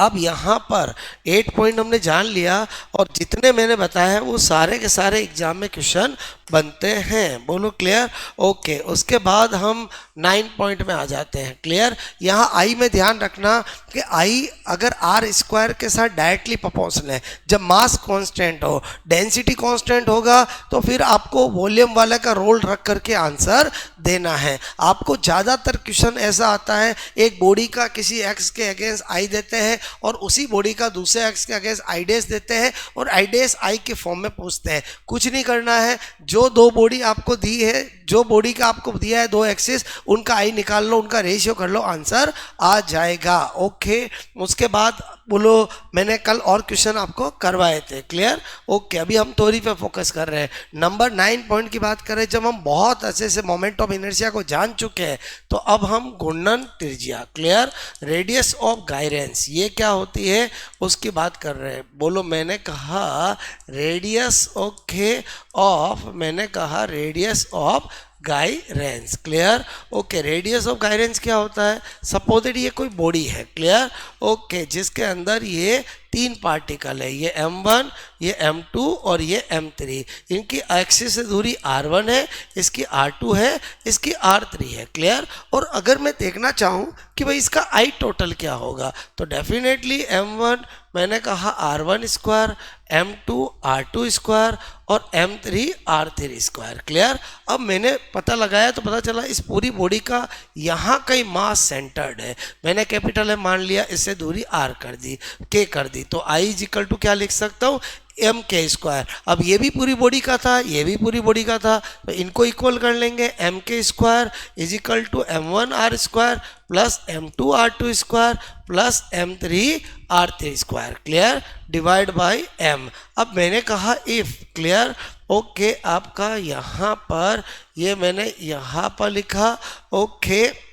अब यहाँ पर 8 पॉइंट हमने जान लिया और जितने मैंने बताया है वो सारे के सारे एग्जाम में क्वेश्चन बनते हैं। बोलो क्लियर। ओके, उसके बाद हम 9 पॉइंट में आ जाते हैं। क्लियर। यहाँ आई में ध्यान रखना कि आई अगर r² के साथ डायरेक्टली प्रोपोर्शनल है, जब मास कांस्टेंट हो, डेंसिटी कांस्टेंट होगा, तो फिर आपको वॉल्यूम वाले का रोल रख करके आंसर देना है। आपको ज़्यादातर क्वेश्चन ऐसा आता है, एक बॉडी का किसी x के अगेंस्ट आई देते हैं और उसी बॉडी का दूसरे x के अगेंस्ट आई डैश देते हैं और आई डैश आई के फॉर्म में पूछते हैं। कुछ नहीं करना है, जो दो बॉडी आपको दी है, जो बॉडी का आपको दिया है दो एक्सिस, उनका आई निकाल लो, उनका रेशियो कर लो, आंसर आ जाएगा। ओके, उसके बाद बोलो मैंने कल और क्वेश्चन आपको करवाए थे। क्लियर। ओके, अभी हम थ्योरी पे फोकस कर रहे हैं। नंबर 9 पॉइंट की बात करें, जब हम बहुत अच्छे से मोमेंट ऑफ इनर्शिया को जान चुके हैं तो अब हम घूर्णन त्रिज्या, क्लियर, रेडियस ऑफ गायरेंस, ये क्या होती है उसकी बात कर रहे हैं। बोलो मैंने कहा रेडियस, ओके, ऑफ, मैंने कहा radius of गायरेंस। Clear. Okay, radius of गायरेंस क्या होता है, सपोज दैट ये कोई बॉडी है। क्लियर। ओके, जिसके अंदर ये 3 पार्टिकल है, ये m1, ये m2 और ये m3। इनकी एक्सिस से दूरी r1 है, इसकी r2 है, इसकी r3 है। क्लियर। और अगर मैं देखना चाहूँ कि भाई इसका आई टोटल क्या होगा, तो डेफिनेटली m1 मैंने कहा r1², m2 r2² और m3 r3²। क्लियर। अब मैंने पता लगाया तो पता चला इस पूरी बॉडी का यहाँ कहीं मास सेंटर्ड है, मैंने कैपिटल M मान लिया, इससे दूरी r कर दी, k कर दी, तो I = क्या लिख सकता हूँ, mk²। अब ये भी पूरी बॉडी का था, ये भी पूरी बॉडी का था, तो इनको इक्वल कर लेंगे, mk² = m1r² plus m2 r2² plus m3 r3²। Clear. Divide by m। अब मैंने कहा इफ। क्लियर। ओके, आपका यहाँ पर ये मैंने यहाँ पर लिखा, ओके,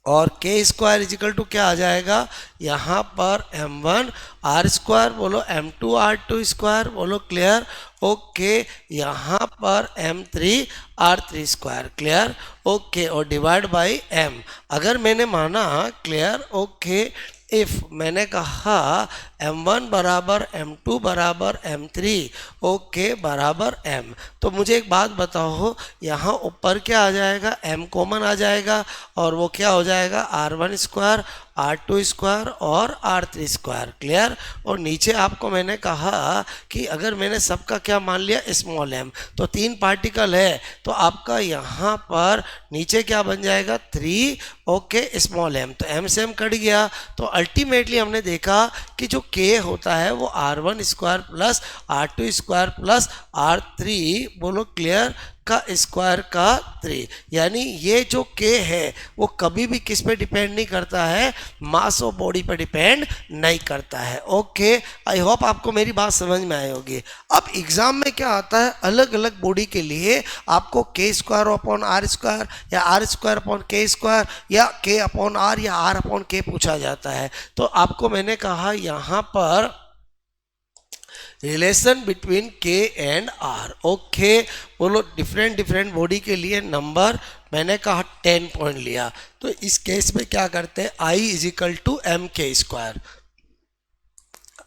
और k² = क्या आ जाएगा, यहाँ पर m1r², बोलो m2 r2², बोलो क्लियर। ओके, यहाँ पर m3 r3²। क्लियर। ओके, और डिवाइड बाय m। अगर मैंने माना, क्लियर, ओके, इफ मैंने कहा m1 बराबर m2 बराबर m3, ओके, बराबर m, तो मुझे एक बात बताओ, यहाँ ऊपर क्या आ जाएगा, m कॉमन आ जाएगा और वो क्या हो जाएगा, r1² r2² और r3²। क्लियर। और नीचे आपको मैंने कहा कि अगर मैंने सबका क्या मान लिया, स्मॉल m, तो 3 पार्टिकल है, तो आपका यहाँ पर नीचे क्या बन जाएगा, 3, ओके, स्मॉल m, तो m से m कट गया। तो अल्टीमेटली हमने देखा कि जो k होता है वो r1² plus r2² plus r3, बोलो क्लियर, का स्क्वायर का 3, यानी ये जो k है वो कभी भी किस पे डिपेंड नहीं करता है, मास ऑफ बॉडी पे डिपेंड नहीं करता है। ओके, आई होप आपको मेरी बात समझ में आई होगी। अब एग्जाम में क्या आता है, अलग अलग बॉडी के लिए आपको k² या r² या k/r या r/k पूछा जाता है। तो आपको मैंने कहा यहाँ पर रिलेशन बिटवीन के एंड आर। ओके, बोलो डिफरेंट डिफरेंट बॉडी के लिए नंबर मैंने कहा 10 पॉइंट लिया। तो इस केस में क्या करते हैं, आई is equal to M K square.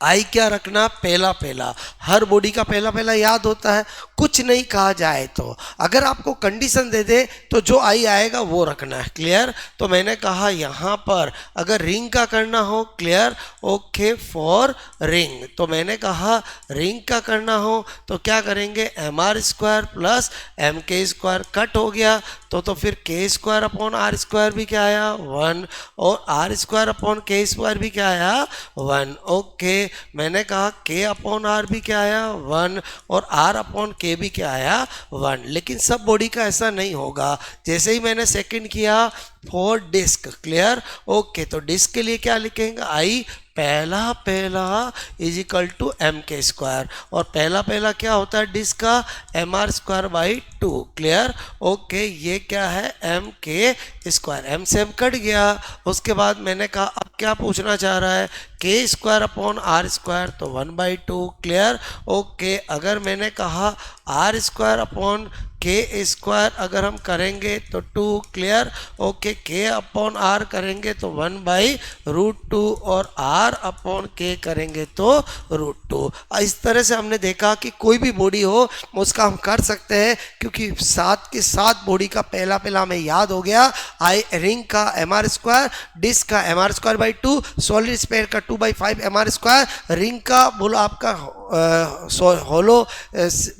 आई क्या रखना, पहला पहला, हर बॉडी का पहला पहला याद होता है, कुछ नहीं कहा जाए तो। अगर आपको कंडीशन दे दे तो जो आई आएगा वो रखना है। क्लियर। तो मैंने कहा यहाँ पर अगर रिंग का करना हो, क्लियर, ओके, फॉर रिंग, तो मैंने कहा रिंग का करना हो तो क्या करेंगे, M R square plus M K square cut हो गया तो फिर के स्क्वायर अपॉन आर स्क्वायर भी क्या आया 1, और आर स्क्वायर अपॉन के स्क्वायर भी क्या आया 1। ओके, मैंने कहा के अपॉन आर भी क्या आया 1 और आर अपॉन के भी क्या आया 1। लेकिन सब बॉडी का ऐसा नहीं होगा। जैसे ही मैंने सेकंड किया फॉर डिस्क, क्लियर, ओके, तो डिस्क के लिए क्या लिखेंगे, आई पहला पहला is equal to M K square, और पहला पहला क्या होता है डिस्क का, M R square by 2। Clear, okay, ये क्या है एम के स्क्वायर, एम से एम कट गया। उसके बाद मैंने कहा अब क्या पूछना चाह रहा है, के स्क्वायर अपॉन आर स्क्वायर, तो 1/2। क्लियर, ओके, अगर मैंने कहा आर स्क्वायर अपॉन के स्क्वायर अगर हम करेंगे तो 2। क्लियर, ओके, के अपॉन आर करेंगे तो 1/√2 और आर अपॉन के करेंगे तो √2। इस तरह से हमने देखा कि कोई भी बॉडी हो उसका हम कर सकते हैं, क्योंकि 7 के 7 बॉडी का पहला पहला हमें याद हो गया। आई रिंग का एम आर स्क्वायर, डिस्क का M R square by 2, solid sphere का 2/5 एम आर स्क्वायर, रिंग का बोलो आपका होलो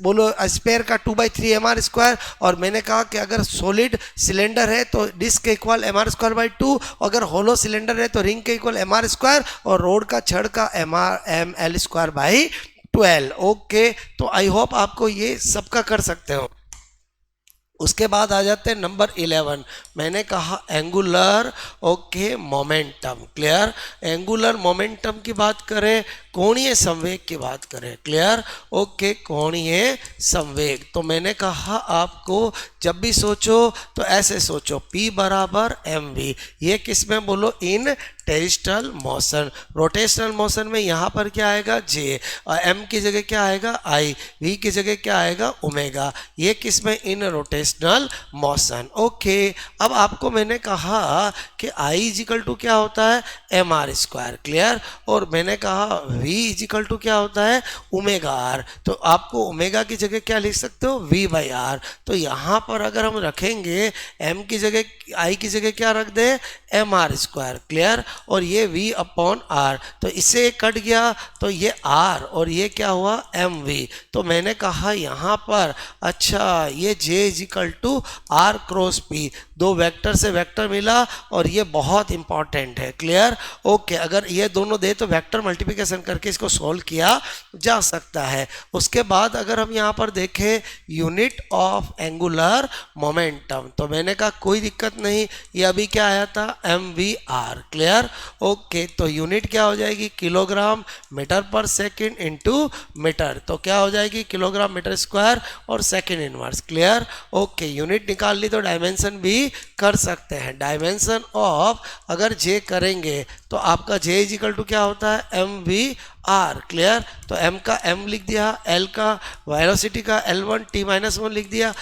बोलो स्फीयर का 2/3 एम आर स्क्वायर, और मैंने कहा कि अगर सॉलिड सिलेंडर है तो डिस्क के equal M R square by 2, अगर होलो सिलेंडर है तो रिंग के इक्वल एम आर स्क्वायर, और रोड का छड़ का M L square by 12। Okay, तो आई होप आपको ये सबका कर सकते हो। उसके बाद आ जाते हैं नंबर 11। मैंने कहा angular, okay, momentum. Clear, angular momentum की बात करें, कोणीय संवेग की बात करें। क्लियर, ओके, कोणीय संवेग, तो मैंने कहा आपको जब भी सोचो तो ऐसे सोचो, P बराबर mv। ये किस में बोलो, इन टेरिस्ट्रल मोशन। रोटेशनल मोशन में यहाँ पर क्या आएगा J, और m की जगह क्या आएगा I, v की जगह क्या आएगा ओमेगा। ये किस में, इन रोटेशनल मोशन। ओके, अब आपको मैंने कहा कि I इजिकल टू क्या होता है एम आर स्क्वायर। क्लियर, और मैंने कहा v इजिकल टू क्या होता है ओमेगा आर, तो आपको ओमेगा की जगह क्या लिख सकते हो v/r। तो यहाँ पर अगर हम रखेंगे m की जगह, I की जगह क्या रख दे एम आर स्क्वायर। क्लियर, और ये v अपॉन आर, तो इससे कट गया तो ये r और ये क्या हुआ mv। तो मैंने कहा यहाँ पर अच्छा ये j is equal to r cross p, दो वेक्टर से वेक्टर मिला और ये बहुत इंपॉर्टेंट है। क्लियर, ओके, अगर ये दोनों दे तो वेक्टर मल्टीप्लिकेशन करके इसको सॉल्व किया जा सकता है। उसके बाद अगर हम यहाँ पर देखें यूनिट ऑफ एंगुलर मोमेंटम, तो मैंने कहा कोई दिक्कत नहीं, ये अभी क्या आया था mvr। क्लियर, ओके, तो यूनिट क्या हो जाएगी किलोग्राम मीटर पर सेकंड इनटू मीटर, तो क्या हो जाएगी किलोग्राम मीटर स्क्वायर और second inverse. Clear, okay, unit निकाल ली तो डायमेंशन भी कर सकते हैं। डायमेंशन ऑफ अगर j करेंगे तो आपका j इजिकल टू क्या होता है mvr। क्लियर, तो m का m लिख दिया, l का वेलोसिटी का l1 t-1 लिख दिया,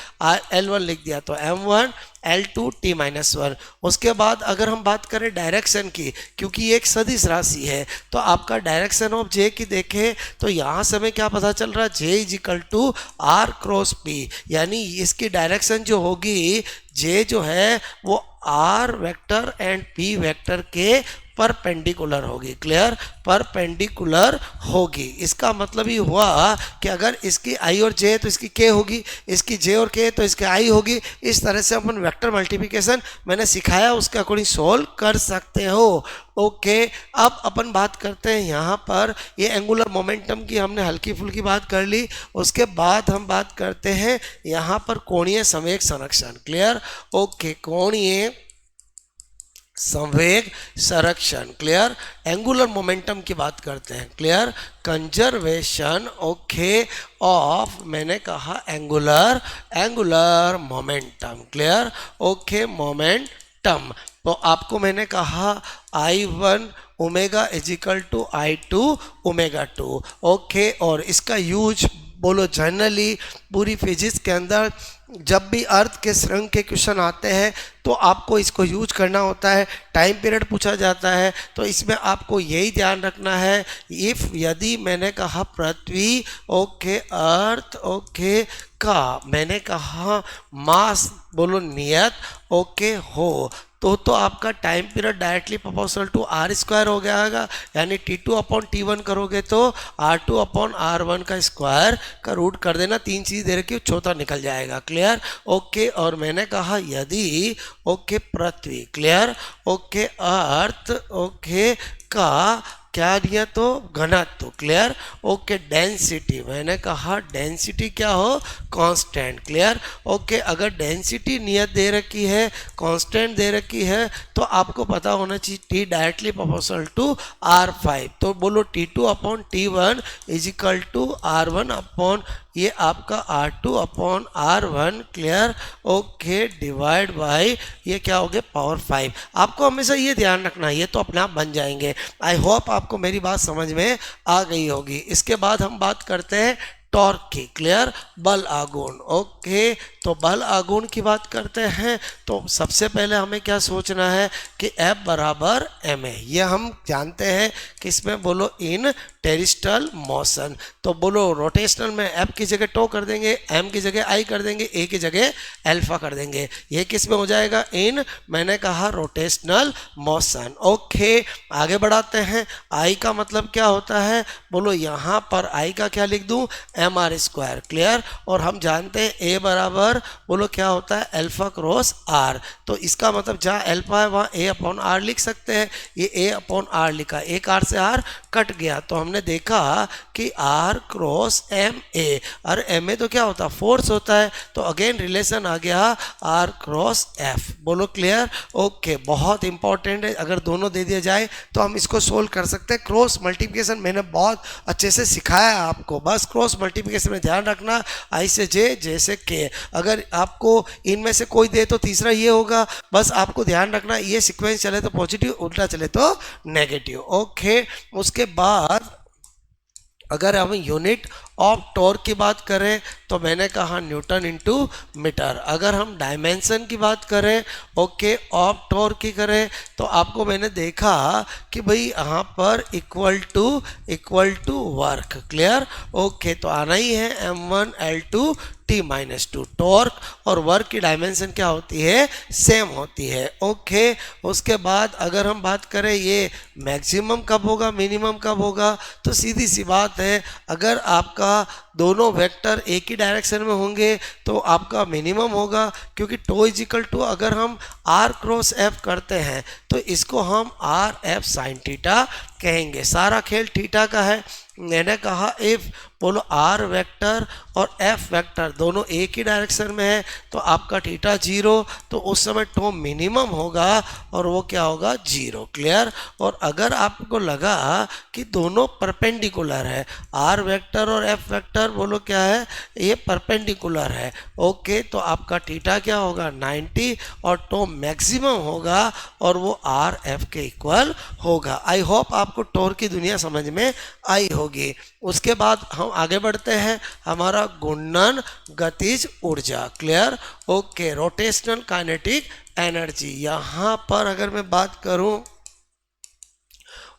l1 लिख दिया, तो m1 L2 t-1। उसके बाद अगर हम बात करें डायरेक्शन की, क्योंकि ये एक सदिश राशि है, तो आपका डायरेक्शन ऑफ जे की देखें तो यहाँ से हमें क्या पता चल रहा है J is equal to R cross P, यानी इसकी डायरेक्शन जो होगी जे जो है वो R vector and P vector के परपेंडिकुलर होगी। क्लियर, परपेंडिकुलर होगी। इसका मतलब ही हुआ कि अगर इसकी आई और जे तो इसकी के होगी, इसकी जे और के तो इसकी आई होगी। इस तरह से अपन वेक्टर मल्टीप्लिकेशन मैंने सिखाया उसके अकॉर्डिंग सोल्व कर सकते हो। ओके, अब अपन बात करते हैं यहाँ पर ये एंगुलर मोमेंटम की हमने हल्की फुल्की बात कर ली। उसके बाद हम बात करते हैं यहाँ पर कोणीय संवेग संरक्षण। क्लियर, ओके, कोणीय संवेग संरक्षण। क्लियर, एंगुलर मोमेंटम की बात करते हैं। क्लियर, कंजर्वेशन, ओके, ऑफ मैंने कहा angular momentum. Clear, okay, momentum, तो आपको मैंने कहा I1 omega is equal to I two omega two. Okay, और इसका यूज बोलो जनरली पूरी फिजिक्स के अंदर जब भी अर्थ के सुरंग के क्वेश्चन आते हैं तो आपको इसको यूज करना होता है। टाइम पीरियड पूछा जाता है तो इसमें आपको यही ध्यान रखना है, इफ यदि मैंने कहा पृथ्वी ओके अर्थ ओके का मैंने कहा मास बोलो नियत ओके हो तो आपका time period directly proportional to R square हो गया होगा, यानी T2 अपॉन T1 करोगे तो R2 अपॉन R1 का स्क्वायर का रूट कर देना, तीन चीज दे रखी चौथा निकल जाएगा। क्लियर ओके, और मैंने कहा यदि ओके पृथ्वी क्लियर ओके अर्थ ओके का क्या दिया तो घनत्व क्लियर ओके डेंसिटी मैंने कहा डेंसिटी क्या हो कांस्टेंट। क्लियर ओके, अगर डेंसिटी नियत दे रखी है कांस्टेंट दे रखी है तो आपको पता होना चाहिए T directly proportional to R5, तो बोलो T2 upon T1 is equal to R1 upon ये आपका R2 upon R1 clear okay divide by ये क्या हो गया पावर 5। आपको हमेशा ये ध्यान रखना है, ये तो अपने आप बन जाएंगे। आई होप आपको मेरी बात समझ में आ गई होगी। इसके बाद हम बात करते हैं टॉर्क की। क्लियर बल आघूर्ण ओके, तो बल आघूर्ण की बात करते हैं तो सबसे पहले हमें क्या सोचना है कि F बराबर ma, ये हम जानते हैं कि इसमें बोलो इन टेरिस्टल मोशन, तो बोलो रोटेशनल में F की जगह टो कर देंगे, M की जगह I कर देंगे, A की जगह अल्फा कर देंगे, ये किस में हो जाएगा इन मैंने कहा रोटेशनल मोशन। ओके आगे बढ़ाते हैं, I का मतलब क्या होता है बोलो यहाँ पर I का क्या लिख दूँ mr स्क्वायर। क्लियर, और हम जानते हैं A बराबर बोलो क्या होता है अल्फा क्रॉस R, तो इसका मतलब जहाँ अल्फा है वहाँ A अपॉन R लिख सकते हैं, ये A अपॉन R लिखा, एक R से R कट गया तो हमने देखा कि R क्रॉस MA, और MA तो क्या होता है फोर्स होता है, तो अगेन रिलेशन आ गया R क्रॉस F। बोलो क्लियर ओके, बहुत इंपॉर्टेंट है, अगर दोनों दे दिया जाए तो हम इसको सोल्व कर सकते हैं। क्रॉस मल्टीप्लिकेशन मैंने बहुत अच्छे से सिखाया है आपको, बस क्रॉस मल्टीप्लिकेशन में ध्यान रखना I से J J से K, अगर आपको इनमें से कोई दे तो तीसरा ये होगा, बस आपको ध्यान रखना ये सीक्वेंस चले तो पॉजिटिव उल्टा चले तो नेगेटिव। ओके उसके बाद अगर हम यूनिट ऑफ टॉर्क की बात करें तो मैंने कहा न्यूटन इंटू मीटर, अगर हम डायमेंशन की बात करें ओके ऑफ टॉर्क की करें तो आपको मैंने देखा कि भाई यहाँ पर equal to work. Clear okay, तो आना ही है m1 L2 T-2 टॉर्क और वर्क की डायमेंशन क्या होती है सेम होती है। ओके उसके बाद अगर हम बात करें ये मैक्सिमम कब होगा मिनिमम कब होगा, तो सीधी सी बात है अगर आपका दोनों वेक्टर एक ही डायरेक्शन में होंगे तो आपका मिनिमम होगा, क्योंकि टो इज इक्वल टू अगर हम R क्रॉस F करते हैं तो इसको हम RF साइन थीटा कहेंगे, सारा खेल थीटा का है। मैंने कहा इफ बोलो R वेक्टर और F वेक्टर दोनों एक ही डायरेक्शन में है तो आपका थीटा 0, तो उस समय टो मिनिमम होगा और वो क्या होगा 0। क्लियर, और अगर आपको लगा कि दोनों परपेंडिकुलर है R वेक्टर और F वेक्टर बोलो क्या है ये परपेंडिकुलर है ओके, तो आपका थीटा क्या होगा 90 और टो मैक्सिमम होगा और वो RF के इक्वल होगा। आई होप आपको टॉर्क की दुनिया समझ में आई होगी। उसके बाद हम आगे बढ़ते हैं, हमारा घूर्णन गतिज ऊर्जा। Clear okay, rotational kinetic energy, यहाँ पर अगर मैं बात करूं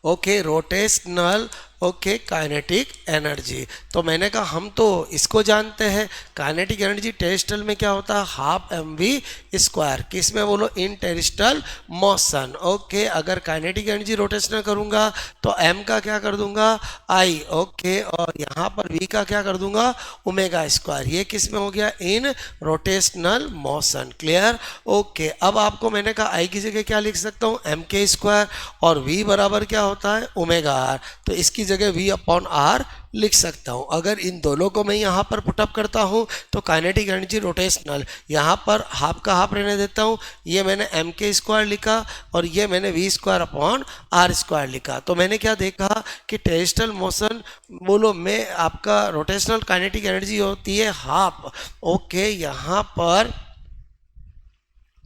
okay rotational okay kinetic energy, तो मैंने कहा हम तो इसको जानते हैं काइनेटिक एनर्जी टेरिस्टल में क्या होता है हाफ mv स्क्वायर, किस में बोलो इन टेरिस्टल मोशन। ओके अगर काइनेटिक एनर्जी रोटेशनल करूंगा तो m का क्या कर दूंगा I ओके, और यहाँ पर v का क्या कर दूंगा ओमेगा स्क्वायर, ये किस में हो गया in rotational motion. Clear okay, अब आपको मैंने कहा I की जगह क्या लिख सकता हूँ mk स्क्वायर और v बराबर क्या होता है ओमेगा r, तो इसकी जगह v अपॉन r लिख सकता हूं। अगर इन दोनों को मैं यहाँ पर पुटअप करता हूं तो काइनेटिक एनर्जी रोटेशनल यहाँ पर हाफ का हाफ रहने देता हूं, ये मैंने mk स्क्वायर लिखा और ये मैंने v square upon r square लिखा, तो मैंने क्या देखा कि टेरिस्टल मोशन बोलो में आपका रोटेशनल काइनेटिक एनर्जी होती है हाफ। ओके यहाँ पर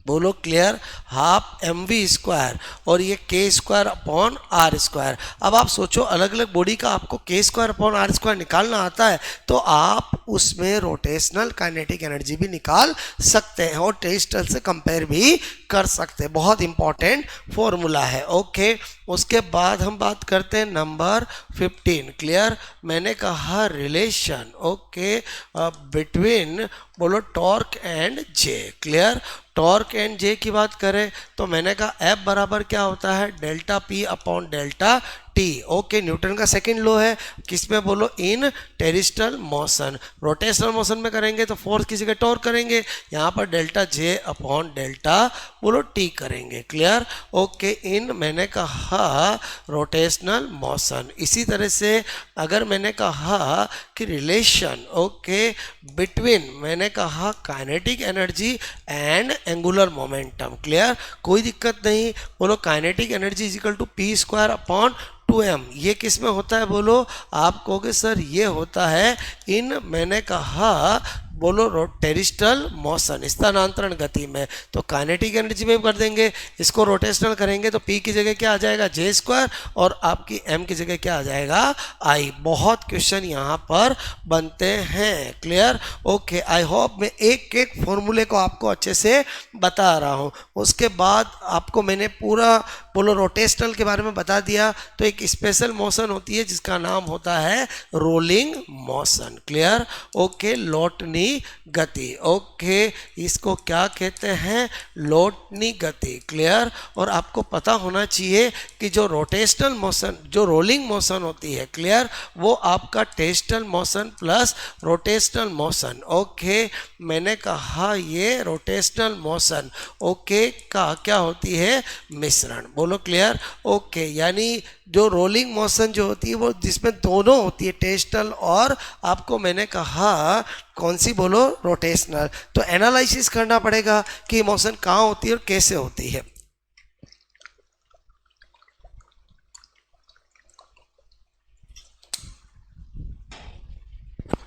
बोलो clear, half M V square और ये के स्क्वायर अपॉन आर स्क्वायर। अब आप सोचो अलग अलग बॉडी का आपको के स्क्वायर अपॉन आर स्क्वायर निकालना आता है तो आप उसमें रोटेशनल काइनेटिक एनर्जी भी निकाल सकते हैं और टेस्टल से कंपेयर भी कर सकते हैं। बहुत इंपॉर्टेंट फॉर्मूला है। ओके, उसके बाद हम बात करते हैं नंबर 15। क्लियर, मैंने कहा रिलेशन ओके बिटवीन बोलो torque and J. Clear, torque and J की बात करें तो मैंने कहा एफ बराबर क्या होता है delta P upon delta T. Okay, Newton का सेकंड लॉ है किसमें बोलो इन टेरिस्टल मोशन। रोटेशनल मोशन में करेंगे तो फोर्स की जगह टॉर्क करेंगे, यहाँ पर डेल्टा जे अपॉन डेल्टा बोलो टी करेंगे। क्लियर, ओके, इन मैंने कहा रोटेशनल मोशन। इसी तरह से अगर मैंने कहा कि रिलेशन ओके बिटवीन मैंने कहा kinetic energy and angular momentum. Clear, कोई दिक्कत नहीं। बोलो kinetic energy is equal to P square upon 2m। ये किस में होता है बोलो, आप कहोगे सर ये होता है इन मैंने कहा बोलो टेरिस्टल मोशन स्थानांतरण गति में। तो काइनेटिक एनर्जी में कर देंगे, इसको रोटेशनल करेंगे तो p की जगह क्या आ जाएगा जे स्क्वायर और आपकी m की जगह क्या आ जाएगा i। बहुत क्वेश्चन यहाँ पर बनते हैं। क्लियर, ओके, आई होप मैं एक एक फॉर्मूले को आपको अच्छे से बता रहा हूँ। उसके बाद आपको मैंने पूरा बोलो रोटेशनल के बारे में बता दिया। तो एक स्पेशल मोशन होती है जिसका नाम होता है रोलिंग मोशन। क्लियर, ओके, लौटनी गति। ओके, इसको क्या कहते हैं लौटनी गति। क्लियर, और आपको पता होना चाहिए कि जो रोटेशनल मोशन जो रोलिंग मोशन होती है क्लियर वो आपका टेस्टल motion plus rotational motion. Okay, मैंने कहा ये रोटेशनल मोशन ओके का क्या होती है मिश्रण। बोलो क्लियर, ओके, यानी जो रोलिंग मोशन जो होती है वो जिसमें दोनों होती है टेस्टल और आपको मैंने कहा कौन सी बोलो रोटेशनल। तो एनालिसिस करना पड़ेगा कि मोशन कहाँ होती है और कैसे होती है।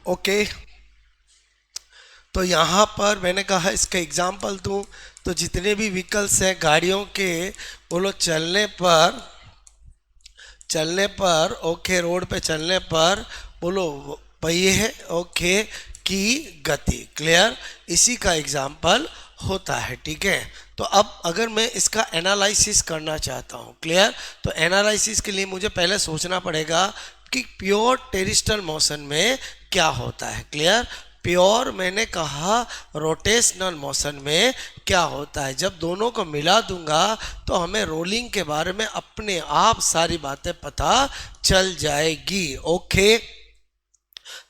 ओके, तो यहाँ पर मैंने कहा इसका एग्जाम्पल दूँ तो जितने भी व्हीकल्स हैं गाड़ियों के बोलो चलने पर ओके रोड पे चलने पर बोलो पहिए है ओके की गति। क्लियर, इसी का एग्जाम्पल होता है। ठीक है, तो अब अगर मैं इसका एनालिसिस करना चाहता हूँ क्लियर तो एनालिसिस के लिए मुझे पहले सोचना पड़ेगा कि प्योर टेरिस्टल मोशन में क्या होता है। क्लियर, प्योर मैंने कहा रोटेशनल मोशन में क्या होता है। जब दोनों को मिला दूंगा तो हमें रोलिंग के बारे में अपने आप सारी बातें पता चल जाएगी। ओके,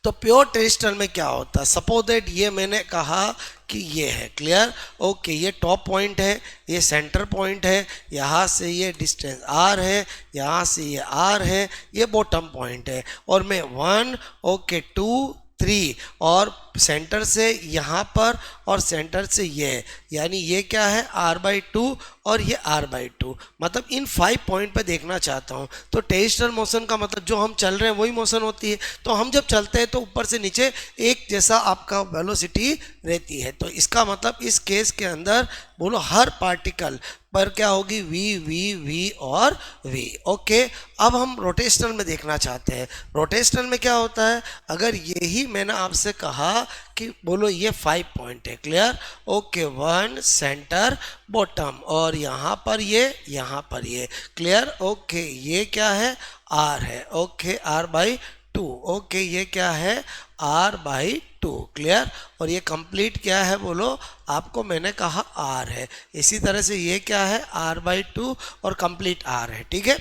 तो प्योर टेरिस्टल में क्या होता है सपोज दैट ये मैंने कहा कि ये है। क्लियर, ओके, ये टॉप पॉइंट है, ये सेंटर पॉइंट है, यहाँ से ये डिस्टेंस r है, यहाँ से ये r है, ये बॉटम पॉइंट है और मैं 1 ओके 2 3 और सेंटर से यहाँ पर और सेंटर से ये यानी ये क्या है r/2 और ये r/2 मतलब इन 5 पॉइंट पे देखना चाहता हूँ। तो टेरिस्टल मोशन का मतलब जो हम चल रहे हैं वही मोशन होती है। तो हम जब चलते हैं तो ऊपर से नीचे एक जैसा आपका वेलोसिटी रहती है। तो इसका मतलब इस केस के अंदर बोलो हर पार्टिकल पर क्या होगी v और v। ओके, अब हम रोटेशनल में देखना चाहते हैं। रोटेशनल में क्या होता है अगर यही मैंने आपसे कहा कि बोलो ये 5 पॉइंट है। क्लियर, ओके, 1 सेंटर बॉटम और यहाँ पर ये क्लियर, ओके, ये क्या है r है ओके r/2 ओके, ये क्या है r/2। क्लियर, और ये कंप्लीट क्या है बोलो आपको मैंने कहा r है। इसी तरह से ये क्या है r/2 और कंप्लीट r है। ठीक है,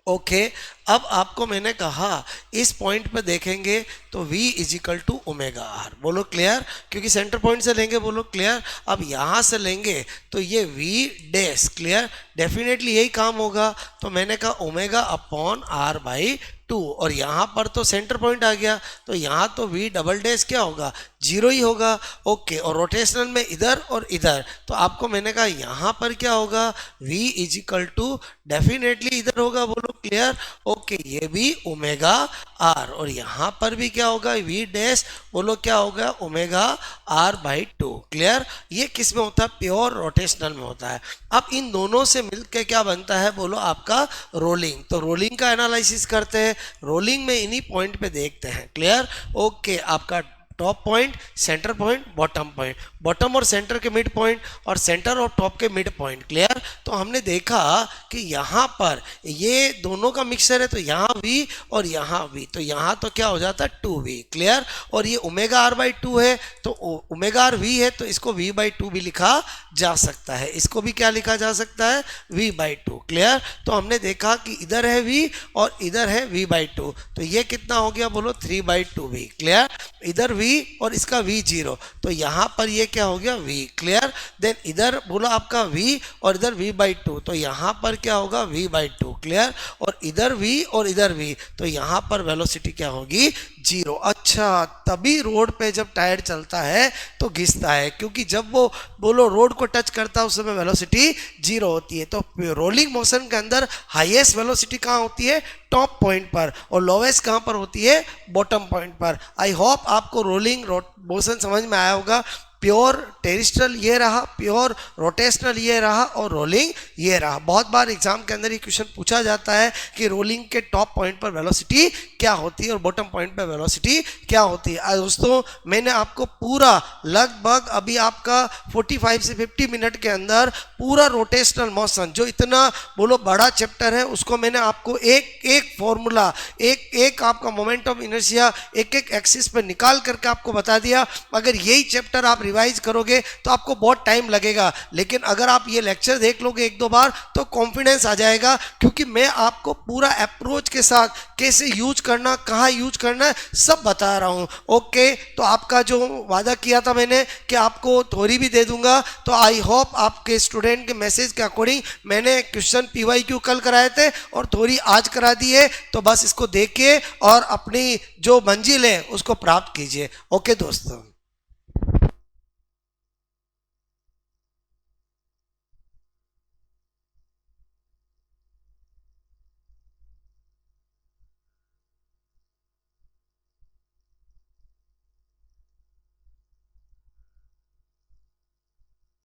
ओके, अब आपको मैंने कहा इस पॉइंट पे देखेंगे तो v is equal to omega R. बोलो क्लियर, क्योंकि सेंटर पॉइंट से लेंगे। बोलो क्लियर, अब यहाँ से लेंगे तो ये v डैश। क्लियर, डेफिनेटली यही काम होगा। तो मैंने कहा ओमेगा अपॉन r/2 और यहाँ पर तो सेंटर पॉइंट आ गया तो यहाँ तो v डबल डैश क्या होगा 0 ही होगा। ओके, और रोटेशनल में इधर और इधर तो आपको मैंने कहा यहाँ पर क्या होगा v is equal to definitely इधर होगा। बोलो क्लियर, ओके ये भी ओमेगा आर, और यहाँ पर भी क्या होगा वी डैश, बोलो क्या होगा ओमेगा आर बाई 2। क्लियर? ये किस में होता है? प्योर रोटेशनल में होता है। अब इन दोनों से मिलकर क्या बनता है? बोलो आपका रोलिंग। तो रोलिंग का एनालिसिस करते हैं, रोलिंग में इन्हीं पॉइंट पे देखते हैं। क्लियर? ओके आपका top point, centre point, bottom point, bottom और सेंटर के मिड पॉइंट और सेंटर और टॉप के मिड पॉइंट। क्लियर? तो हमने देखा कि यहाँ पर ये दोनों का मिक्सचर है, तो यहाँ v और यहाँ v, तो यहाँ तो क्या हो जाता है 2v। क्लियर? और ये ओमेगा आर बाई 2 है, तो ओमेगा आर v है, तो इसको v बाई 2 भी लिखा जा सकता है। इसको भी क्या लिखा जा सकता है? v by 2। क्लियर? तो हमने देखा कि इधर है v और इधर है v बाई 2, तो ये कितना हो गया? बोलो 3 बाई 2v। क्लियर? इधर v और इसका v0, तो यहाँ पर ये क्या हो गया v। क्लियर? देन इधर बोला आपका v और इधर v बाई 2, तो यहाँ पर क्या होगा v बाई 2। क्लियर? और इधर v और इधर v, तो यहाँ पर वेलोसिटी क्या होगी? 0। अच्छा, तभी रोड पे जब टायर चलता है तो घिसता है, क्योंकि जब वो बोलो रोड को टच करता है उस समय वेलोसिटी 0 होती है। तो रोलिंग मोशन के अंदर हाईएस्ट वेलोसिटी कहाँ होती है? टॉप पॉइंट पर, और लोवेस्ट कहाँ पर होती है? बॉटम पॉइंट पर। आई होप आपको रोलिंग मोशन समझ में आया होगा। प्योर टेरिस्ट्रियल ये रहा, प्योर रोटेशनल ये रहा, और रोलिंग ये रहा। बहुत बार एग्जाम के अंदर ये क्वेश्चन पूछा जाता है कि रोलिंग के टॉप पॉइंट पर वेलोसिटी क्या होती है और बॉटम पॉइंट पर वेलोसिटी क्या होती है। दोस्तों मैंने आपको पूरा लगभग अभी आपका 45 से 50 मिनट के अंदर पूरा रोटेशनल मोशन, जो इतना बोलो बड़ा चैप्टर है, उसको मैंने आपको एक एक फॉर्मूला, एक एक आपका मोमेंट ऑफ इनर्शिया एक एक एक्सिस पर निकाल करके आपको बता दिया। अगर यही चैप्टर आप रिवाइज करोगे तो आपको बहुत टाइम लगेगा, लेकिन अगर आप ये लेक्चर देख लोगे एक दो बार तो कॉन्फिडेंस आ जाएगा, क्योंकि मैं आपको पूरा अप्रोच के साथ कैसे यूज करना, कहाँ यूज करना है, सब बता रहा हूँ। ओके, तो आपका जो वादा किया था मैंने कि आपको थ्योरी भी दे दूंगा, तो आई होप आपके स्टूडेंट के मैसेज के अकॉर्डिंग मैंने क्वेश्चन PYQ कल कराए थे और थ्योरी आज करा दी है। तो बस इसको देखिए और अपनी जो मंजिल है उसको प्राप्त कीजिए। ओके दोस्तों।